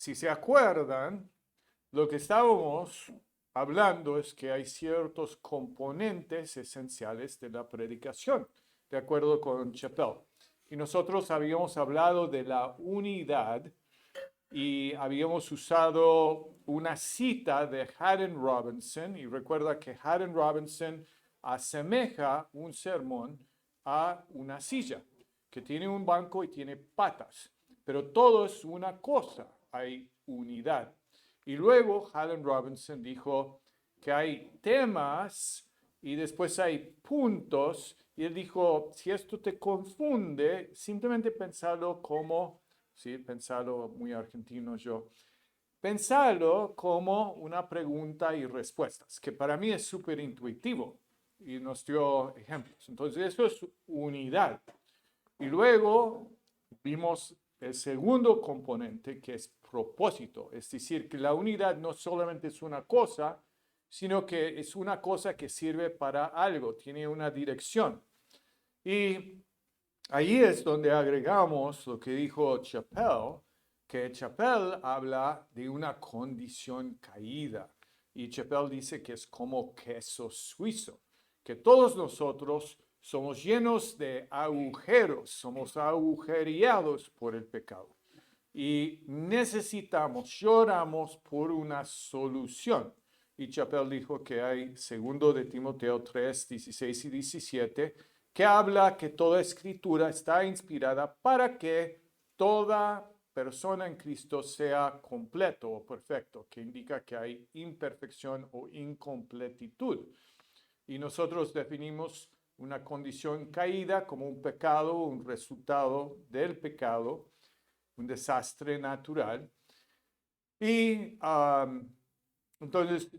si se acuerdan, lo que estábamos hablando es que hay ciertos componentes esenciales de la predicación, de acuerdo con Chappell. Y nosotros habíamos hablado de la unidad y habíamos usado una cita de Haddon Robinson, y recuerda que Haddon Robinson asemeja un sermón a una silla, que tiene un banco y tiene patas, pero todo es una cosa, hay unidad. Y luego Haddon Robinson dijo que hay temas y después hay puntos, y él dijo, si esto te confunde, simplemente pensarlo como, sí, pensarlo muy argentino yo, pensarlo como una pregunta y respuestas, que para mí es súper intuitivo y nos dio ejemplos. Entonces eso es unidad. Y luego vimos el segundo componente, que es propósito, es decir, que la unidad no solamente es una cosa, sino que es una cosa que sirve para algo, tiene una dirección. Y ahí es donde agregamos lo que dijo Chappell, que Chappell habla de una condición caída. Y Chappell dice que es como queso suizo, que todos nosotros somos llenos de agujeros, somos agujereados por el pecado. Y necesitamos, lloramos por una solución. Y Chappell dijo que hay, segundo de Timoteo 3, 16 y 17, que habla que toda escritura está inspirada para que toda persona en Cristo sea completo o perfecto, que indica que hay imperfección o incompletitud. Y nosotros definimos una condición caída como un pecado, un resultado del pecado, un desastre natural. Y entonces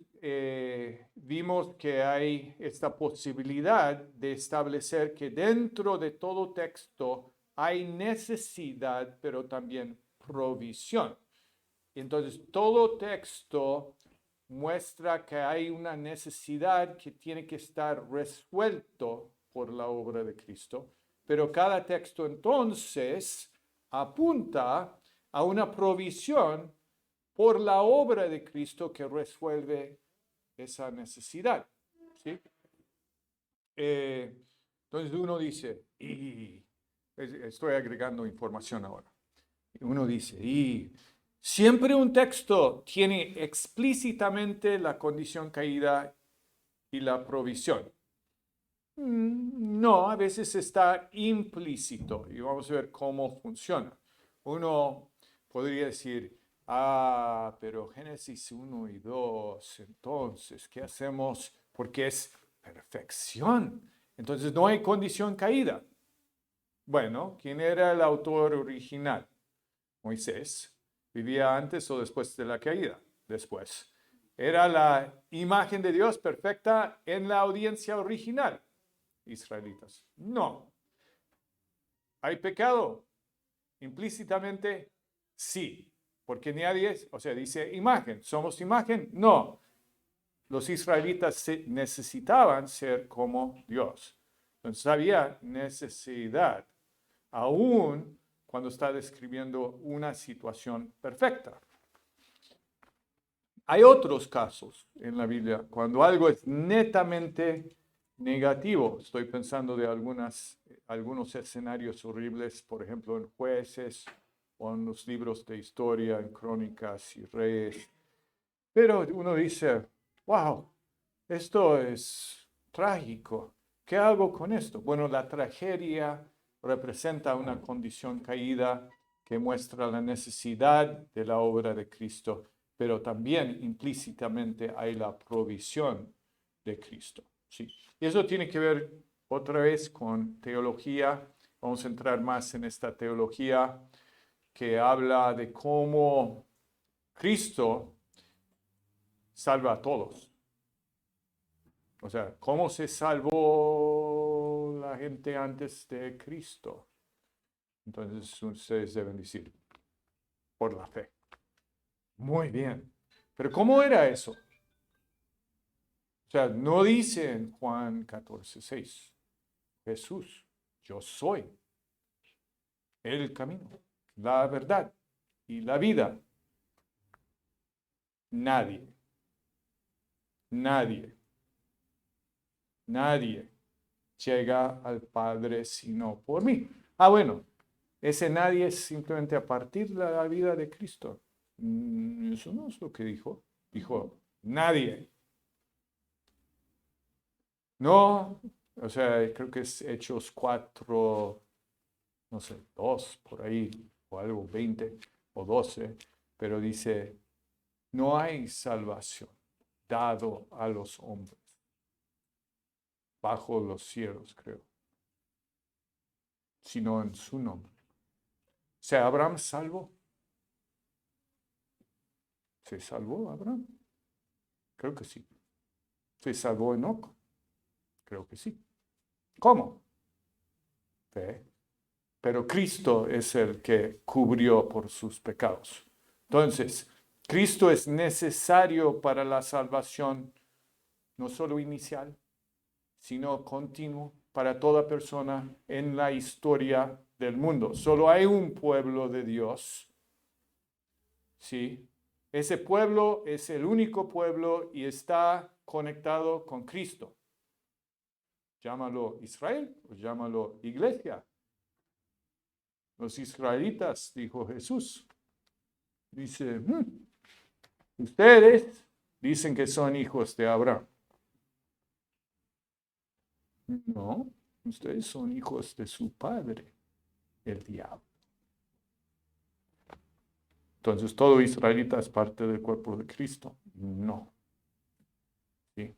vimos que hay esta posibilidad de establecer que dentro de todo texto hay necesidad, pero también provisión. Entonces todo texto muestra que hay una necesidad que tiene que estar resuelto por la obra de Cristo, pero cada texto entonces apunta a una provisión por la obra de Cristo que resuelve esa necesidad. ¿Sí? Entonces uno dice, y estoy agregando información ahora. Uno dice, y siempre un texto tiene explícitamente la condición caída y la provisión. No, a veces está implícito y vamos a ver cómo funciona. Uno podría decir, pero Génesis 1 y 2, entonces, ¿qué hacemos? Porque es perfección. Entonces no hay condición caída. Bueno, ¿quién era el autor original? Moisés. ¿Vivía antes o después de la caída? Después. ¿Era la imagen de Dios perfecta en la audiencia original? Israelitas. No. ¿Hay pecado? Implícitamente, sí. Porque nadie, o sea, dice imagen. ¿Somos imagen? No. Los israelitas necesitaban ser como Dios. Entonces había necesidad, aún cuando está describiendo una situación perfecta. Hay otros casos en la Biblia cuando algo es netamente negativo. Estoy pensando de algunos escenarios horribles, por ejemplo, en Jueces o en los libros de historia, en Crónicas y Reyes. Pero uno dice, wow, esto es trágico. ¿Qué hago con esto? Bueno, la tragedia representa una condición caída que muestra la necesidad de la obra de Cristo, pero también implícitamente hay la provisión de Cristo. ¿Sí? Y eso tiene que ver otra vez con teología. Vamos a entrar más en esta teología que habla de cómo Cristo salva a todos. O sea, ¿cómo se salvó la gente antes de Cristo? Entonces ustedes deben decir, por la fe. Muy bien. Pero ¿cómo era eso? O sea, no dice en Juan 14:6, Jesús, yo soy el camino, la verdad y la vida. Nadie. Nadie. Nadie llega al Padre sino por mí. Bueno, ese nadie es simplemente a partir de la vida de Cristo. Eso no es lo que dijo. Dijo, nadie. No, o sea, creo que es Hechos 4, no sé, 2 por ahí, o algo, 20 o 12, pero dice, no hay salvación dado a los hombres bajo los cielos, creo, sino en su nombre. ¿Se Abraham salvó? ¿Se salvó Abraham? Creo que sí. ¿Se salvó Enoc? Creo que sí. ¿Cómo? Fe. Pero Cristo es el que cubrió por sus pecados. Entonces, Cristo es necesario para la salvación, no solo inicial, sino continuo para toda persona en la historia del mundo. Solo hay un pueblo de Dios, ¿sí? Ese pueblo es el único pueblo y está conectado con Cristo. Llámalo Israel o llámalo iglesia. Los israelitas, dijo Jesús. Dice, ustedes dicen que son hijos de Abraham. No, ustedes son hijos de su padre, el diablo. Entonces, ¿todo israelita es parte del cuerpo de Cristo? No. ¿Sí?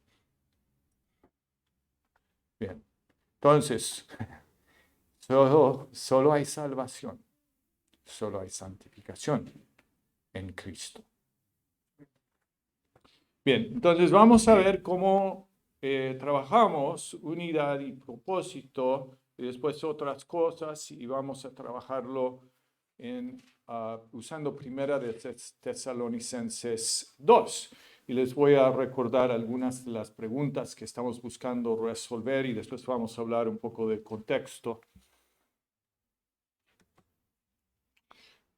Bien. Entonces, solo hay salvación, solo hay santificación en Cristo. Bien, entonces vamos a ver cómo trabajamos unidad y propósito y después otras cosas y vamos a trabajarlo usando primera de Tesalonicenses 2. Y les voy a recordar algunas de las preguntas que estamos buscando resolver y después vamos a hablar un poco del contexto.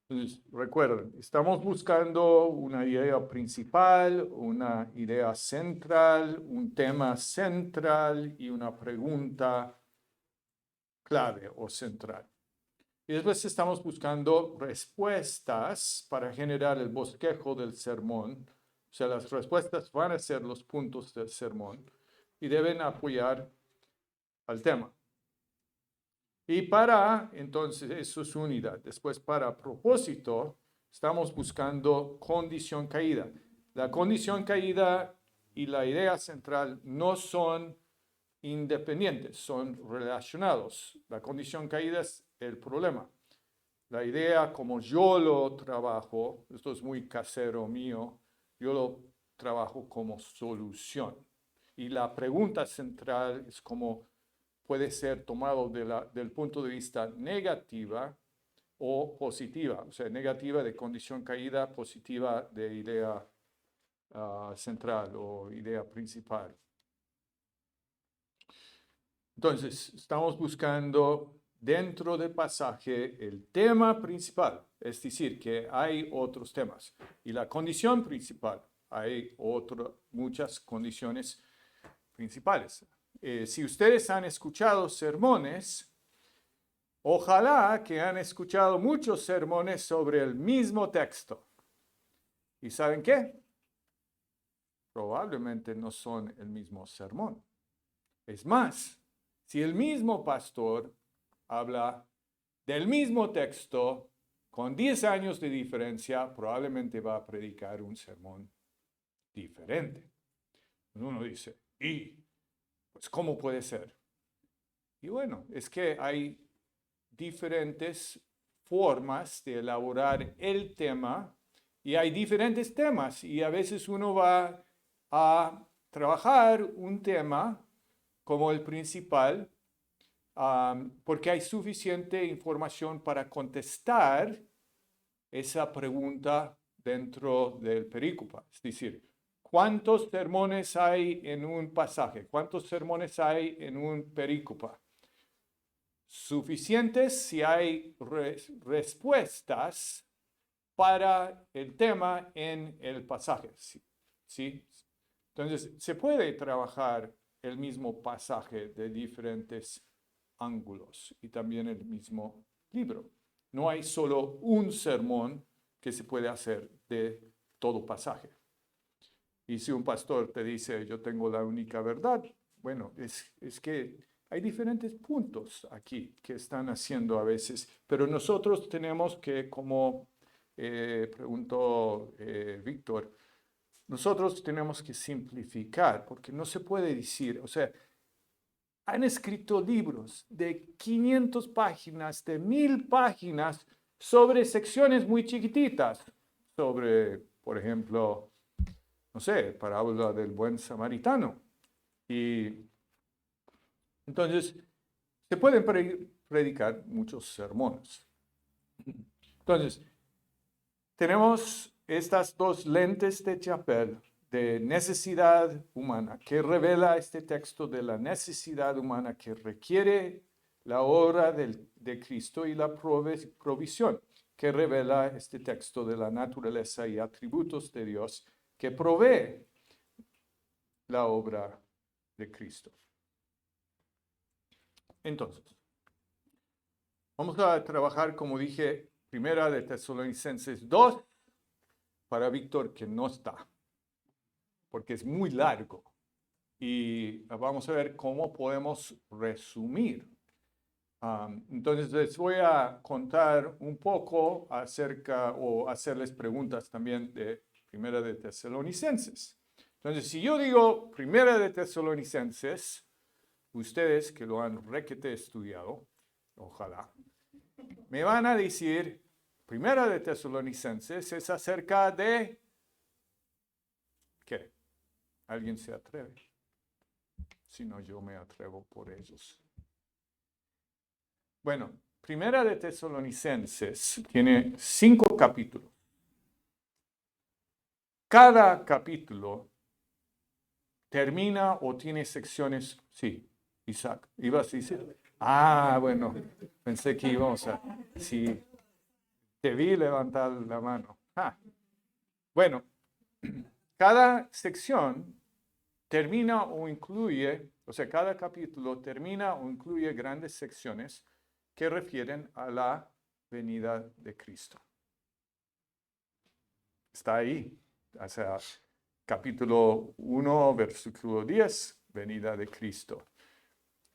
Entonces, recuerden, estamos buscando una idea principal, una idea central, un tema central y una pregunta clave o central. Y después estamos buscando respuestas para generar el bosquejo del sermón. O sea, las respuestas van a ser los puntos del sermón y deben apoyar al tema. Y entonces, eso es unidad. Después, para propósito, estamos buscando condición caída. La condición caída y la idea central no son independientes, son relacionados. La condición caída es el problema. La idea, como yo lo trabajo, esto es muy casero mío, yo lo trabajo como solución. Y la pregunta central es cómo puede ser tomado del punto de vista negativa o positiva, o sea, negativa de condición caída, positiva de idea central o idea principal. Entonces, estamos buscando dentro del pasaje el tema principal, es decir, que hay otros temas. Y la condición principal, hay muchas condiciones principales. Si ustedes han escuchado sermones, ojalá que han escuchado muchos sermones sobre el mismo texto. ¿Y saben qué? Probablemente no son el mismo sermón. Es más, si el mismo pastor habla del mismo texto con 10 años de diferencia, probablemente va a predicar un sermón diferente. Uno dice, pues, ¿cómo puede ser? Y bueno, es que hay diferentes formas de elaborar el tema y hay diferentes temas y a veces uno va a trabajar un tema como el principal porque hay suficiente información para contestar esa pregunta dentro del perícopa. Es decir, ¿cuántos sermones hay en un pasaje? ¿Cuántos sermones hay en un perícopa? Suficientes si hay respuestas para el tema en el pasaje. ¿Sí? Entonces, se puede trabajar el mismo pasaje de diferentes ángulos y también el mismo libro. No hay solo un sermón que se puede hacer de todo pasaje. Y si un pastor te dice, yo tengo la única verdad, bueno, es que hay diferentes puntos aquí que están haciendo a veces, pero nosotros tenemos que, como preguntó Víctor, nosotros tenemos que simplificar, porque no se puede decir, o sea, han escrito libros de 500 páginas, de 1000 páginas, sobre secciones muy chiquititas, sobre, por ejemplo, no sé, parábola del buen samaritano. Y entonces, se pueden predicar muchos sermones. Entonces, tenemos estas dos lentes de Chappell de necesidad humana, que revela este texto de la necesidad humana que requiere la obra de Cristo y la provisión, que revela este texto de la naturaleza y atributos de Dios, que provee la obra de Cristo. Entonces, vamos a trabajar, como dije, primera de Tesalonicenses 2, para Víctor que no está, porque es muy largo. Y vamos a ver cómo podemos resumir. Entonces les voy a contar un poco acerca o hacerles preguntas también de primera de Tesalonicenses. Entonces, si yo digo primera de Tesalonicenses, ustedes que lo han requete estudiado, ojalá, me van a decir, primera de Tesalonicenses es acerca de, ¿qué? ¿Alguien se atreve? Si no, yo me atrevo por ellos. Bueno, primera de Tesalonicenses tiene 5 capítulos. Cada capítulo termina o tiene secciones, sí, Isaac, ¿ibas a decir? Ah, bueno, pensé que íbamos a, sí, te vi levantar la mano. Bueno, cada sección termina o incluye, o sea, cada capítulo termina o incluye grandes secciones que refieren a la venida de Cristo. Está ahí, o sea, capítulo 1, versículo 10, venida de Cristo.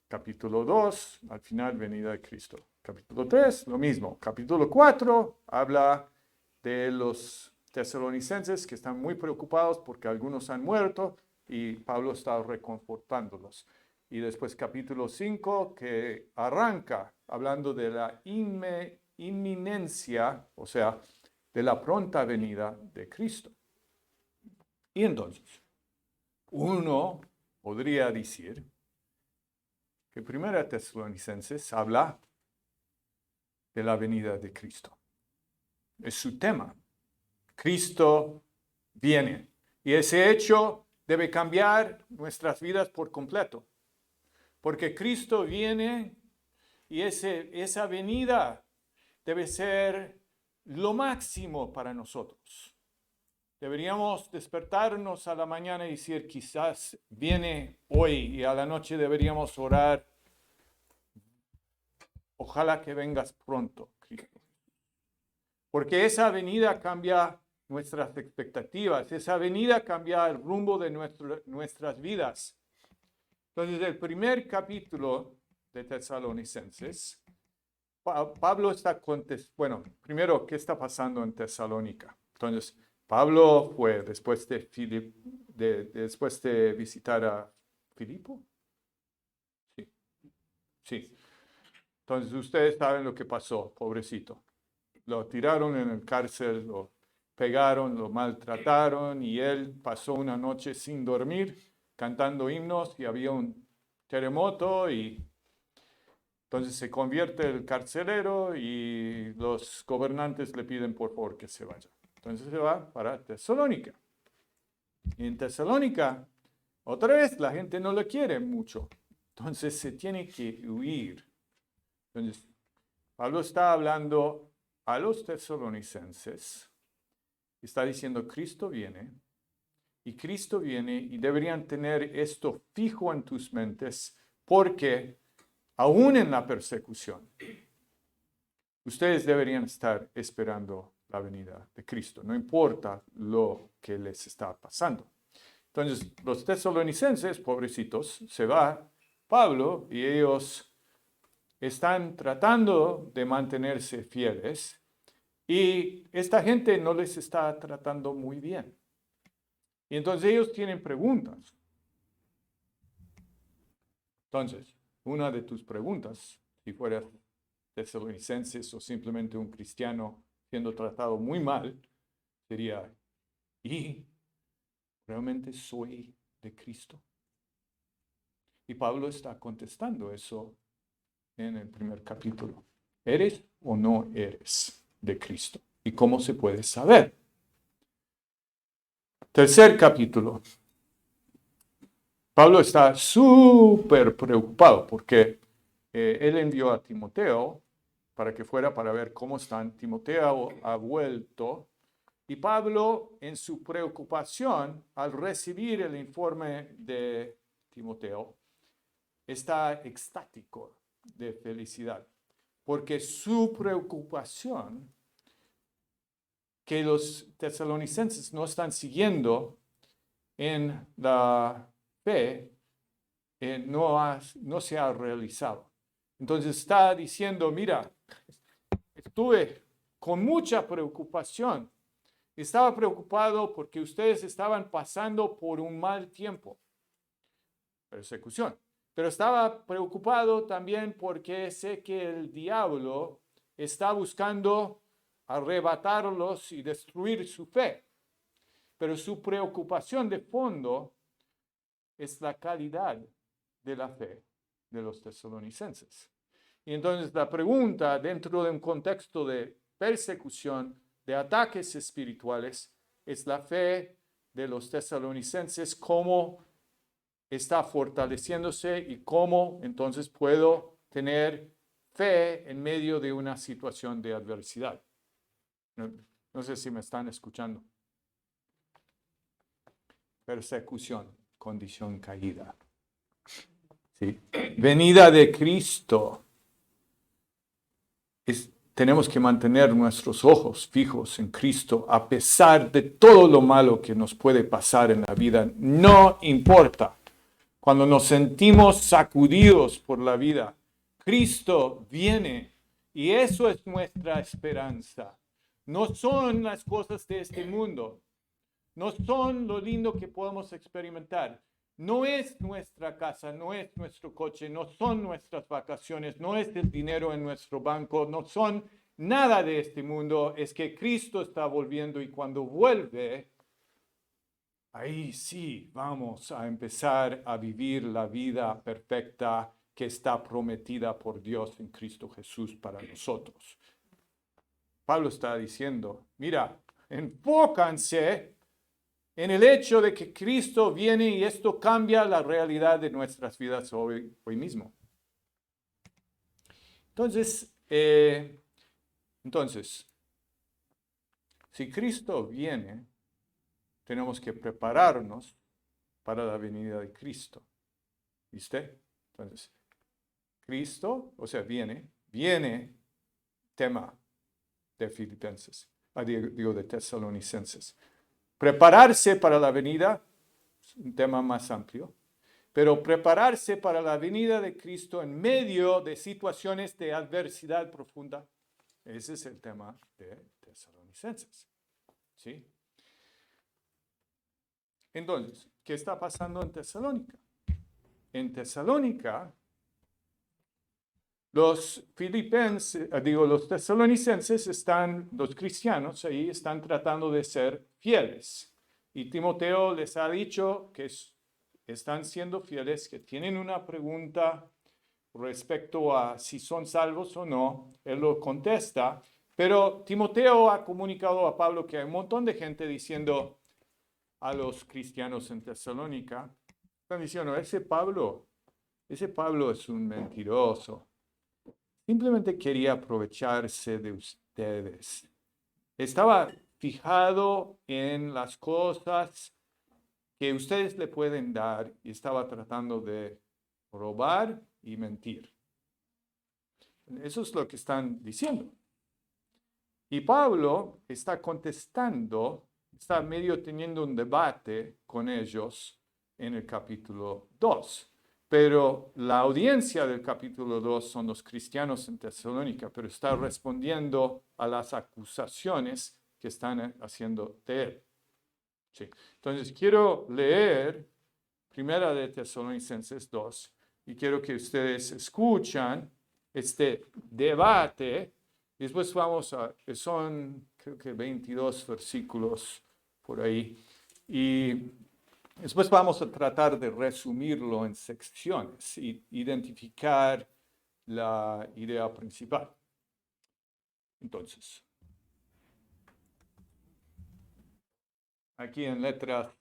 Capítulo 2, al final, venida de Cristo. Capítulo 3, lo mismo. Capítulo 4, habla de los tesalonicenses que están muy preocupados porque algunos han muerto y Pablo está reconfortándolos. Y después capítulo 5, que arranca hablando de la inminencia, o sea, de la pronta venida de Cristo. Y entonces, uno podría decir que primera Tesalonicenses habla de la venida de Cristo. Es su tema. Cristo viene. Y ese hecho debe cambiar nuestras vidas por completo. Porque Cristo viene y esa venida debe ser lo máximo para nosotros. Deberíamos despertarnos a la mañana y decir, quizás viene hoy, y a la noche deberíamos orar, ojalá que vengas pronto, Cristo. Porque esa venida cambia nuestras expectativas, esa venida cambia el rumbo de nuestras vidas. Entonces, el primer capítulo de Tesalonicenses, Pablo está bueno, primero, ¿qué está pasando en Tesalónica? Entonces, Pablo fue después de visitar a Filipo. Sí. Entonces, ustedes saben lo que pasó, pobrecito. Lo tiraron en el cárcel, lo pegaron, lo maltrataron y él pasó una noche sin dormir, cantando himnos y había un terremoto y entonces se convierte el carcelero y los gobernantes le piden por favor que se vaya. Entonces se va para Tesalónica. Y en Tesalónica, otra vez, la gente no le quiere mucho. Entonces se tiene que huir. Entonces, Pablo está hablando a los tesalonicenses Está diciendo Cristo viene. Y Cristo viene y deberían tener esto fijo en tus mentes porque aún en la persecución, ustedes deberían estar esperando la venida de Cristo, no importa lo que les está pasando. Entonces, los tesalonicenses, pobrecitos, se va Pablo y ellos están tratando de mantenerse fieles y esta gente no les está tratando muy bien. Y entonces ellos tienen preguntas. Entonces, una de tus preguntas, si fueras tesalonicenses o simplemente un cristiano siendo tratado muy mal, sería, ¿y realmente soy de Cristo? Y Pablo está contestando eso en el primer capítulo. ¿Eres o no eres de Cristo? ¿Y cómo se puede saber? Tercer capítulo. Pablo está súper preocupado porque él envió a Timoteo para que fuera para ver cómo están. Timoteo ha vuelto y Pablo, en su preocupación al recibir el informe de Timoteo, está extático de felicidad porque su preocupación que los tesalonicenses no están siguiendo en la fe no se ha realizado. Entonces está diciendo, mira, estuve con mucha preocupación. Estaba preocupado porque ustedes estaban pasando por un mal tiempo, persecución. Pero estaba preocupado también porque sé que el diablo está buscando arrebatarlos y destruir su fe. Pero su preocupación de fondo es la calidad de la fe de los tesalonicenses. Y entonces la pregunta dentro de un contexto de persecución, de ataques espirituales, es la fe de los tesalonicenses, cómo está fortaleciéndose y cómo entonces puedo tener fe en medio de una situación de adversidad. No sé si me están escuchando. Persecución, condición caída. ¿Sí? Venida de Cristo. Tenemos que mantener nuestros ojos fijos en Cristo a pesar de todo lo malo que nos puede pasar en la vida. No importa. Cuando nos sentimos sacudidos por la vida, Cristo viene y eso es nuestra esperanza. No son las cosas de este mundo. No son lo lindo que podemos experimentar. No es nuestra casa, no es nuestro coche, no son nuestras vacaciones, no es el dinero en nuestro banco, no son nada de este mundo. Es que Cristo está volviendo y cuando vuelve, ahí sí vamos a empezar a vivir la vida perfecta que está prometida por Dios en Cristo Jesús para nosotros. Pablo está diciendo, mira, enfócanse en el hecho de que Cristo viene y esto cambia la realidad de nuestras vidas hoy mismo. Entonces, si Cristo viene, tenemos que prepararnos para la venida de Cristo. ¿Viste? Entonces, Cristo, o sea, viene, tema de Filipenses, digo de Tesalonicenses. Prepararse para la venida, es un tema más amplio, pero prepararse para la venida de Cristo en medio de situaciones de adversidad profunda, ese es el tema de Tesalonicenses. ¿Sí? Entonces, ¿qué está pasando en Tesalónica? En Tesalónica, los tesalonicenses los cristianos ahí están tratando de ser fieles. Y Timoteo les ha dicho que están siendo fieles, que tienen una pregunta respecto a si son salvos o no. Él lo contesta, pero Timoteo ha comunicado a Pablo que hay un montón de gente diciendo a los cristianos en Tesalónica, están diciendo, ese Pablo es un mentiroso. Simplemente quería aprovecharse de ustedes. Estaba fijado en las cosas que ustedes le pueden dar y estaba tratando de robar y mentir. Eso es lo que están diciendo. Y Pablo está contestando, está medio teniendo un debate con ellos en el capítulo 2. Pero la audiencia del capítulo 2 son los cristianos en Tesalónica, pero está respondiendo a las acusaciones que están haciendo de él. Sí. Entonces, quiero leer Primera de Tesalonicenses 2 y quiero que ustedes escuchan este debate. Después vamos a, son creo que 22 versículos por ahí. Y después vamos a tratar de resumirlo en secciones y identificar la idea principal. Entonces, aquí en letras,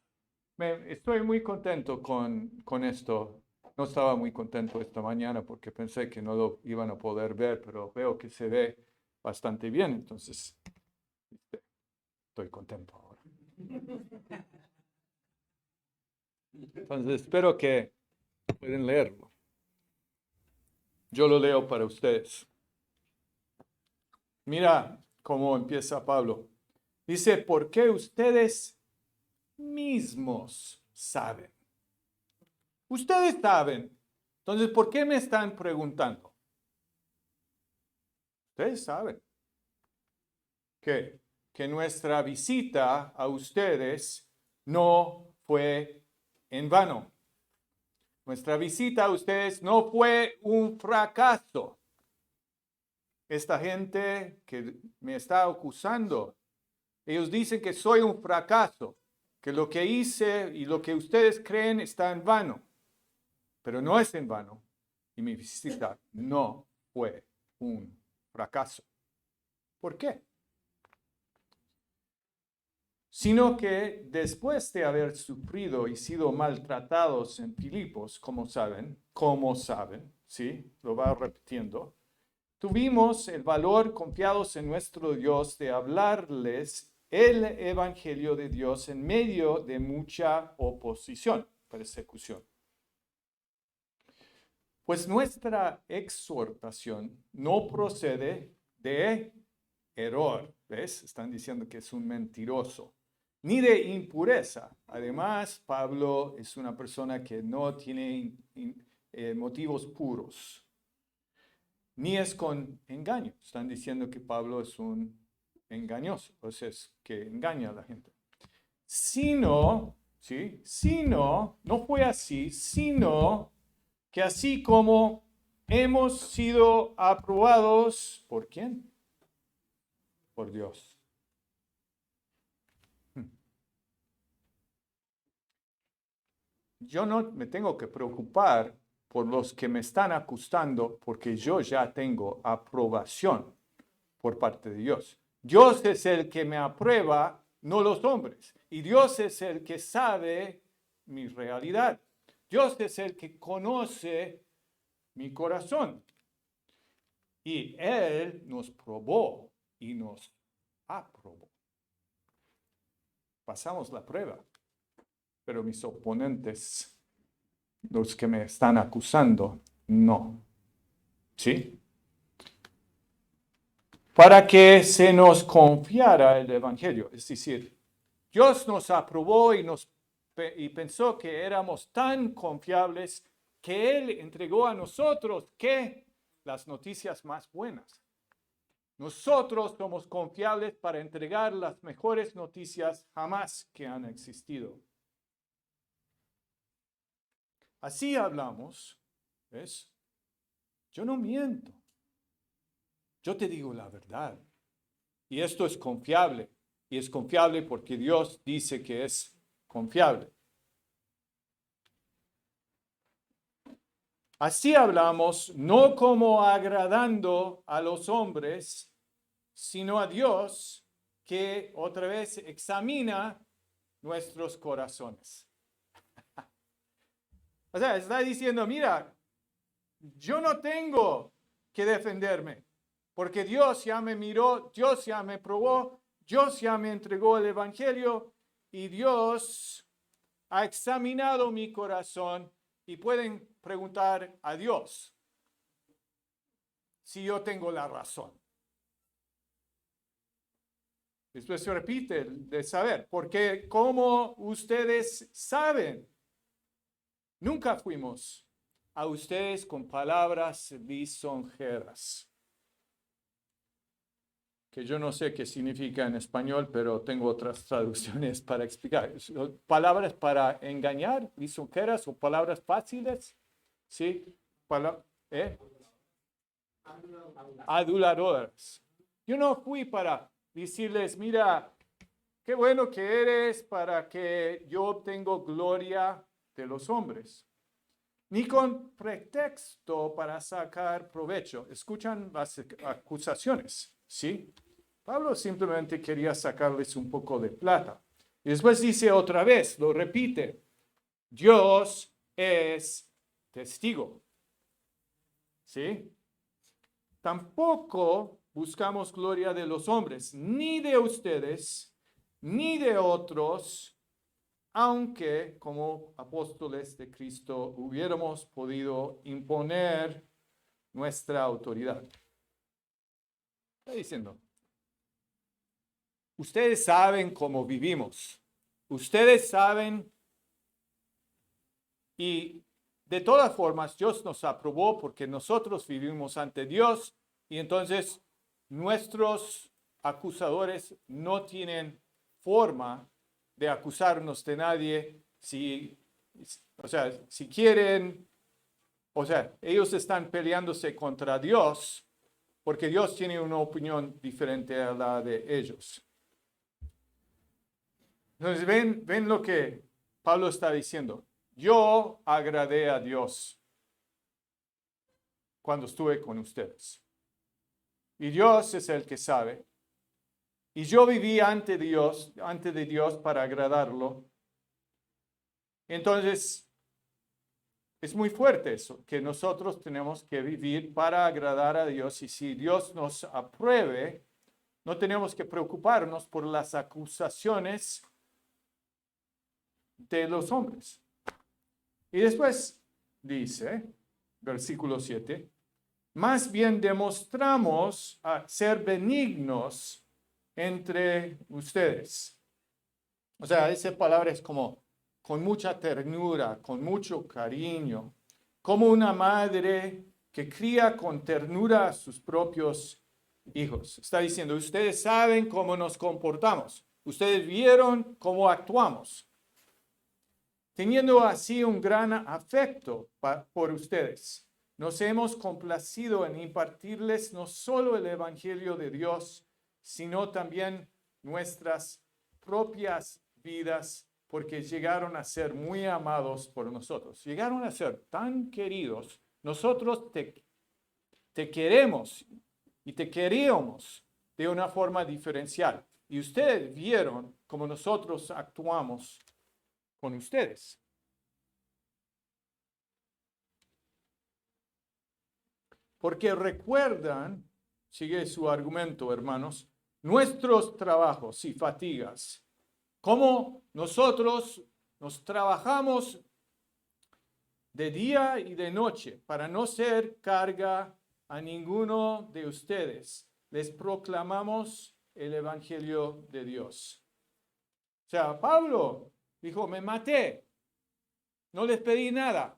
estoy muy contento con esto. No estaba muy contento esta mañana porque pensé que no lo iban a poder ver, pero veo que se ve bastante bien, entonces estoy contento ahora. Entonces espero que pueden leerlo. Yo lo leo para ustedes. Mira cómo empieza Pablo. Dice, ¿por qué ustedes mismos saben? Ustedes saben. Entonces, ¿por qué me están preguntando? Ustedes saben que nuestra visita a ustedes no fue en vano. Nuestra visita a ustedes no fue un fracaso. Esta gente que me está acusando, ellos dicen que soy un fracaso, que lo que hice y lo que ustedes creen está en vano. Pero no es en vano. Y mi visita no fue un fracaso. ¿Por qué? Sino que después de haber sufrido y sido maltratados en Filipos, como saben, ¿sí? Lo va repitiendo. Tuvimos el valor, confiados en nuestro Dios, de hablarles el Evangelio de Dios en medio de mucha oposición, persecución. Pues nuestra exhortación no procede de error, ¿ves? Están diciendo que es un mentiroso, ni de impureza. Además, Pablo es una persona que no tiene motivos puros, ni es con engaño. Están diciendo que Pablo es un engañoso, o sea, es que engaña a la gente. Sino, ¿sí? Sino, no fue así, sino que así como hemos sido aprobados, ¿por quién? Por Dios. Yo no me tengo que preocupar por los que me están acusando porque yo ya tengo aprobación por parte de Dios. Dios es el que me aprueba, no los hombres. Y Dios es el que sabe mi realidad. Dios es el que conoce mi corazón. Y Él nos probó y nos aprobó. Pasamos la prueba. Pero mis oponentes, los que me están acusando, no. ¿Sí? Para que se nos confiara el Evangelio. Es decir, Dios nos aprobó y pensó que éramos tan confiables que Él entregó a nosotros las noticias más buenas. Nosotros somos confiables para entregar las mejores noticias jamás que han existido. Así hablamos, ¿ves? Yo no miento. Yo te digo la verdad. Y esto es confiable. Y es confiable porque Dios dice que es confiable. Así hablamos, no como agradando a los hombres, sino a Dios, que otra vez examina nuestros corazones. O sea, está diciendo, mira, yo no tengo que defenderme, porque Dios ya me miró, Dios ya me probó, Dios ya me entregó el Evangelio y Dios ha examinado mi corazón y pueden preguntar a Dios si yo tengo la razón. Después se repite de saber, porque como ustedes saben, nunca fuimos a ustedes con palabras lisonjeras, que yo no sé qué significa en español, pero tengo otras traducciones para explicar. Palabras para engañar, lisonjeras o palabras fáciles, ¿sí? Aduladoras. Yo no fui para decirles, mira, qué bueno que eres para que yo obtenga gloria de los hombres, ni con pretexto para sacar provecho. Escuchan las acusaciones, ¿sí? Pablo simplemente quería sacarles un poco de plata. Y después dice otra vez, lo repite, Dios es testigo, ¿sí? Tampoco buscamos gloria de los hombres, ni de ustedes, ni de otros, aunque como apóstoles de Cristo hubiéramos podido imponer nuestra autoridad. Está diciendo, ustedes saben cómo vivimos, ustedes saben, y de todas formas Dios nos aprobó porque nosotros vivimos ante Dios y entonces nuestros acusadores no tienen forma de acusarnos de nadie si quieren, ellos están peleándose contra Dios porque Dios tiene una opinión diferente a la de ellos. Entonces, ven lo que Pablo está diciendo. Yo agradé a Dios cuando estuve con ustedes. Y Dios es el que sabe. Y yo viví ante de Dios para agradarlo. Entonces, es muy fuerte eso, que nosotros tenemos que vivir para agradar a Dios. Y si Dios nos apruebe, no tenemos que preocuparnos por las acusaciones de los hombres. Y después dice, versículo 7, más bien demostramos a ser benignos entre ustedes. O sea, esa palabra es como con mucha ternura, con mucho cariño, como una madre que cría con ternura a sus propios hijos. Está diciendo, ustedes saben cómo nos comportamos, ustedes vieron cómo actuamos, teniendo así un gran afecto por ustedes. Nos hemos complacido en impartirles no solo el Evangelio de Dios, sino también nuestras propias vidas, porque llegaron a ser muy amados por nosotros. Llegaron a ser tan queridos. Nosotros te queremos y te queríamos de una forma diferencial. Y ustedes vieron cómo nosotros actuamos con ustedes. Porque recuerdan, sigue su argumento, hermanos, nuestros trabajos y fatigas, cómo nosotros nos trabajamos de día y de noche para no ser carga a ninguno de ustedes. Les proclamamos el Evangelio de Dios. O sea, Pablo dijo, me maté, no les pedí nada.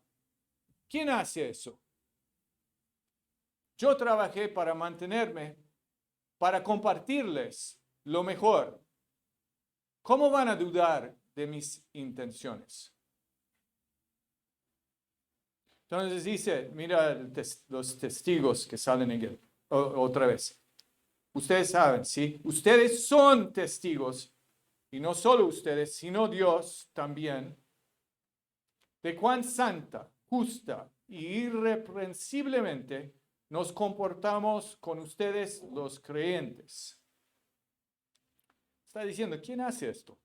¿Quién hace eso? Yo trabajé para mantenerme, para compartirles lo mejor. ¿Cómo van a dudar de mis intenciones? Entonces dice, mira los testigos que salen en él. Otra vez. Ustedes saben, ¿sí? Ustedes son testigos, y no solo ustedes, sino Dios también, de cuán santa, justa e irreprensiblemente nos comportamos con ustedes los creyentes. Está diciendo, ¿quién hace esto?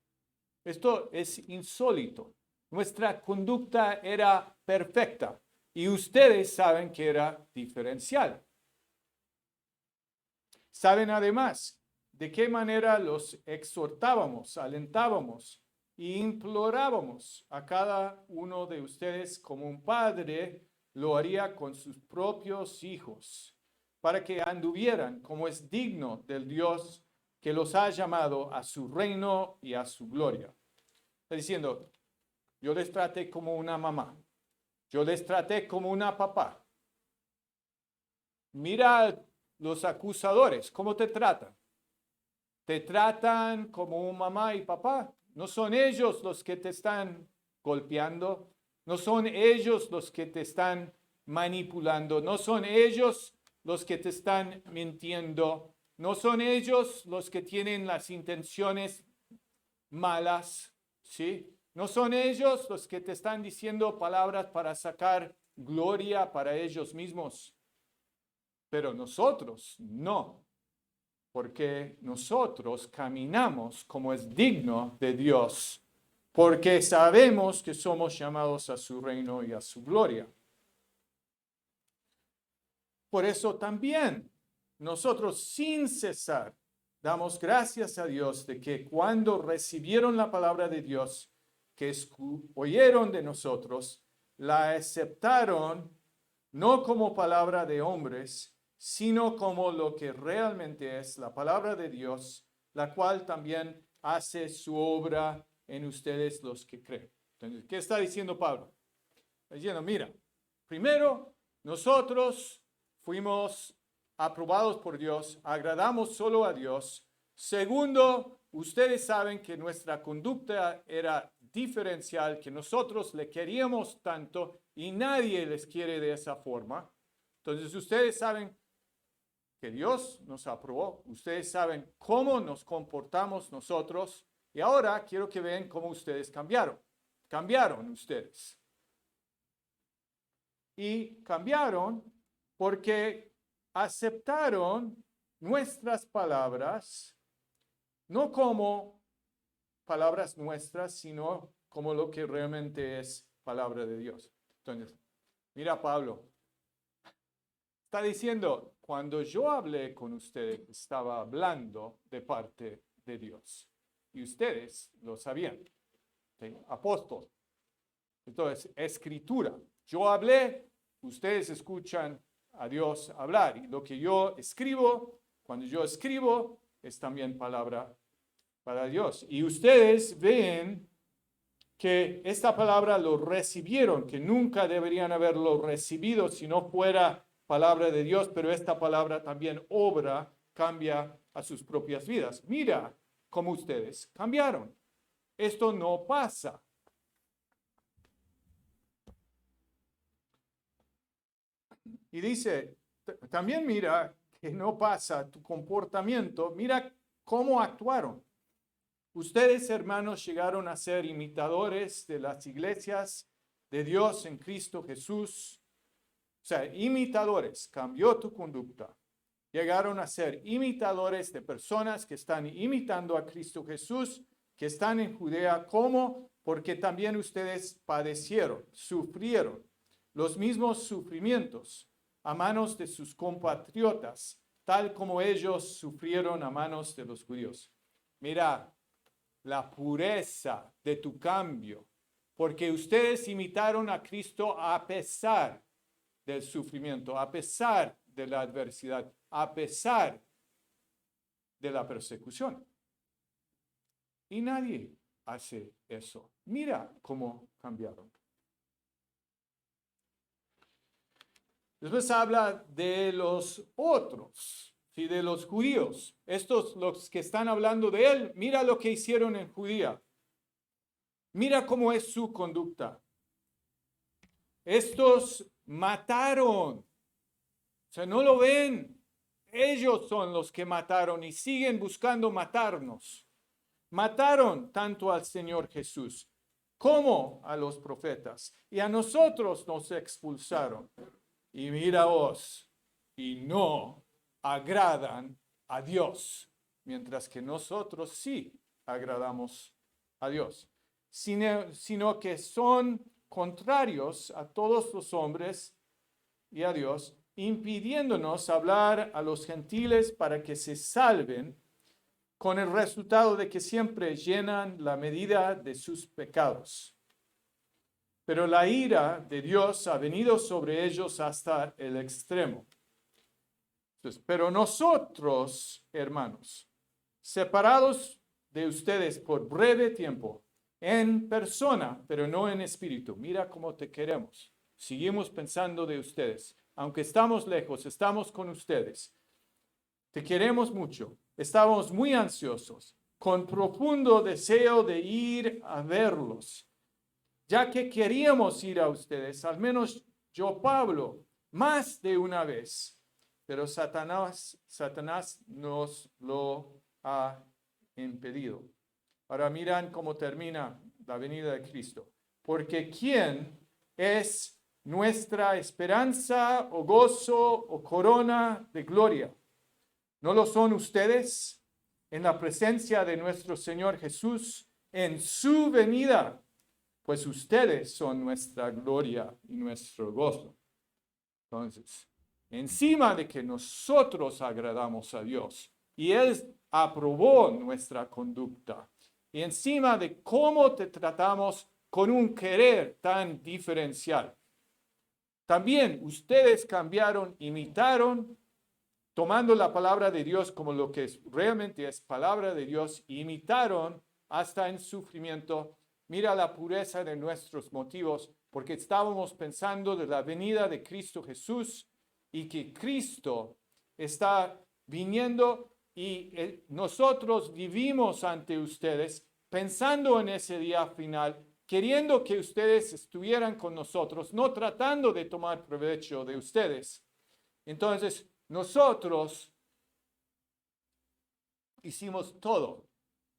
Esto es insólito. Nuestra conducta era perfecta y ustedes saben que era diferencial. Saben además de qué manera los exhortábamos, alentábamos e implorábamos a cada uno de ustedes como un padre lo haría con sus propios hijos, para que anduvieran como es digno del Dios que los ha llamado a su reino y a su gloria. Está diciendo, yo les traté como una mamá, yo les traté como una papá. Mira los acusadores, ¿cómo te tratan? ¿Te tratan como un mamá y papá? ¿No son ellos los que te están golpeando? ¿No son ellos los que te están manipulando? ¿No son ellos los que te están mintiendo? ¿No son ellos los que tienen las intenciones malas? ¿Sí? ¿No son ellos los que te están diciendo palabras para sacar gloria para ellos mismos? Pero nosotros no, porque nosotros caminamos como es digno de Dios, porque sabemos que somos llamados a su reino y a su gloria. Por eso también nosotros sin cesar damos gracias a Dios de que cuando recibieron la palabra de Dios, que oyeron de nosotros, la aceptaron no como palabra de hombres, sino como lo que realmente es la palabra de Dios, la cual también hace su obra en ustedes los que creen. Entonces, ¿qué está diciendo Pablo? Está diciendo, mira, primero, nosotros fuimos aprobados por Dios, agradamos solo a Dios. Segundo, ustedes saben que nuestra conducta era diferencial, que nosotros le queríamos tanto y nadie les quiere de esa forma. Entonces, ustedes saben que Dios nos aprobó, ustedes saben cómo nos comportamos nosotros y ahora quiero que vean cómo ustedes cambiaron ustedes. Y cambiaron porque aceptaron nuestras palabras, no como palabras nuestras, sino como lo que realmente es palabra de Dios. Entonces, mira Pablo, está diciendo, cuando yo hablé con ustedes, estaba hablando de parte de Dios. Y ustedes lo sabían. ¿Sí? Apóstol. Entonces, escritura. Yo hablé, ustedes escuchan a Dios hablar. Y lo que yo escribo, cuando yo escribo, es también palabra para Dios. Y ustedes ven que esta palabra lo recibieron, que nunca deberían haberlo recibido si no fuera palabra de Dios, pero esta palabra también obra, cambia a sus propias vidas. Mira cómo ustedes cambiaron. Esto no pasa. Y dice, también mira que no pasa tu comportamiento, mira cómo actuaron. Ustedes, hermanos, llegaron a ser imitadores de las iglesias de Dios en Cristo Jesús. O sea, imitadores, cambió tu conducta. Llegaron a ser imitadores de personas que están imitando a Cristo Jesús, que están en Judea. ¿Cómo? Porque también ustedes padecieron, sufrieron los mismos sufrimientos a manos de sus compatriotas, tal como ellos sufrieron a manos de los judíos. Mira la pureza de tu cambio, porque ustedes imitaron a Cristo a pesar del sufrimiento, a pesar de la adversidad, a pesar de la persecución. Y nadie hace eso. Mira cómo cambiaron. Después habla de los otros, ¿sí? De los judíos. Estos, los que están hablando de él, mira lo que hicieron en Judía. Mira cómo es su conducta. Estos mataron. O sea, no lo ven. Ellos son los que mataron y siguen buscando matarnos. Mataron tanto al Señor Jesús como a los profetas. Y a nosotros nos expulsaron. Y miraos, y no agradan a Dios, mientras que nosotros sí agradamos a Dios, sino que son contrarios a todos los hombres y a Dios, impidiéndonos hablar a los gentiles para que se salven, con el resultado de que siempre llenan la medida de sus pecados. Pero la ira de Dios ha venido sobre ellos hasta el extremo. Entonces, pero nosotros, hermanos, separados de ustedes por breve tiempo, en persona, pero no en espíritu. Mira cómo te queremos. Seguimos pensando de ustedes. Aunque estamos lejos, estamos con ustedes. Te queremos mucho. Estamos muy ansiosos, con profundo deseo de ir a verlos, ya que queríamos ir a ustedes, al menos yo, Pablo, más de una vez. Pero Satanás nos lo ha impedido. Ahora miran cómo termina la venida de Cristo. Porque ¿quién es nuestra esperanza o gozo o corona de gloria? ¿No lo son ustedes en la presencia de nuestro Señor Jesús en su venida? Pues ustedes son nuestra gloria y nuestro gozo. Entonces, encima de que nosotros agradamos a Dios y Él aprobó nuestra conducta, y encima de cómo te tratamos con un querer tan diferencial, también ustedes cambiaron, imitaron, tomando la palabra de Dios como lo que realmente es palabra de Dios, imitaron hasta en sufrimiento. Mira la pureza de nuestros motivos, porque estábamos pensando de la venida de Cristo Jesús y que Cristo está viniendo y nosotros vivimos ante ustedes pensando en ese día final, queriendo que ustedes estuvieran con nosotros, no tratando de tomar provecho de ustedes. Entonces, nosotros hicimos todo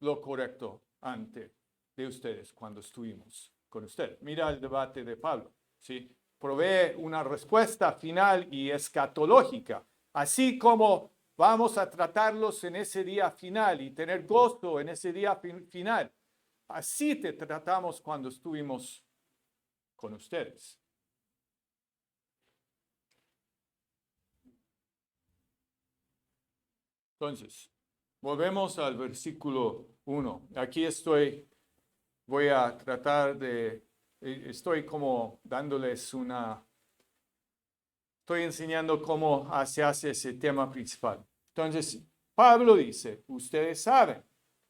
lo correcto ante de ustedes cuando estuvimos con ustedes. Mira el debate de Pablo, ¿sí? Provee una respuesta final y escatológica, así como vamos a tratarlos en ese día final y tener gozo en ese día final. Así te tratamos cuando estuvimos con ustedes. Entonces, volvemos al versículo 1. Aquí voy a tratar estoy como dándoles estoy enseñando cómo se hace ese tema principal. Entonces, Pablo dice, ustedes saben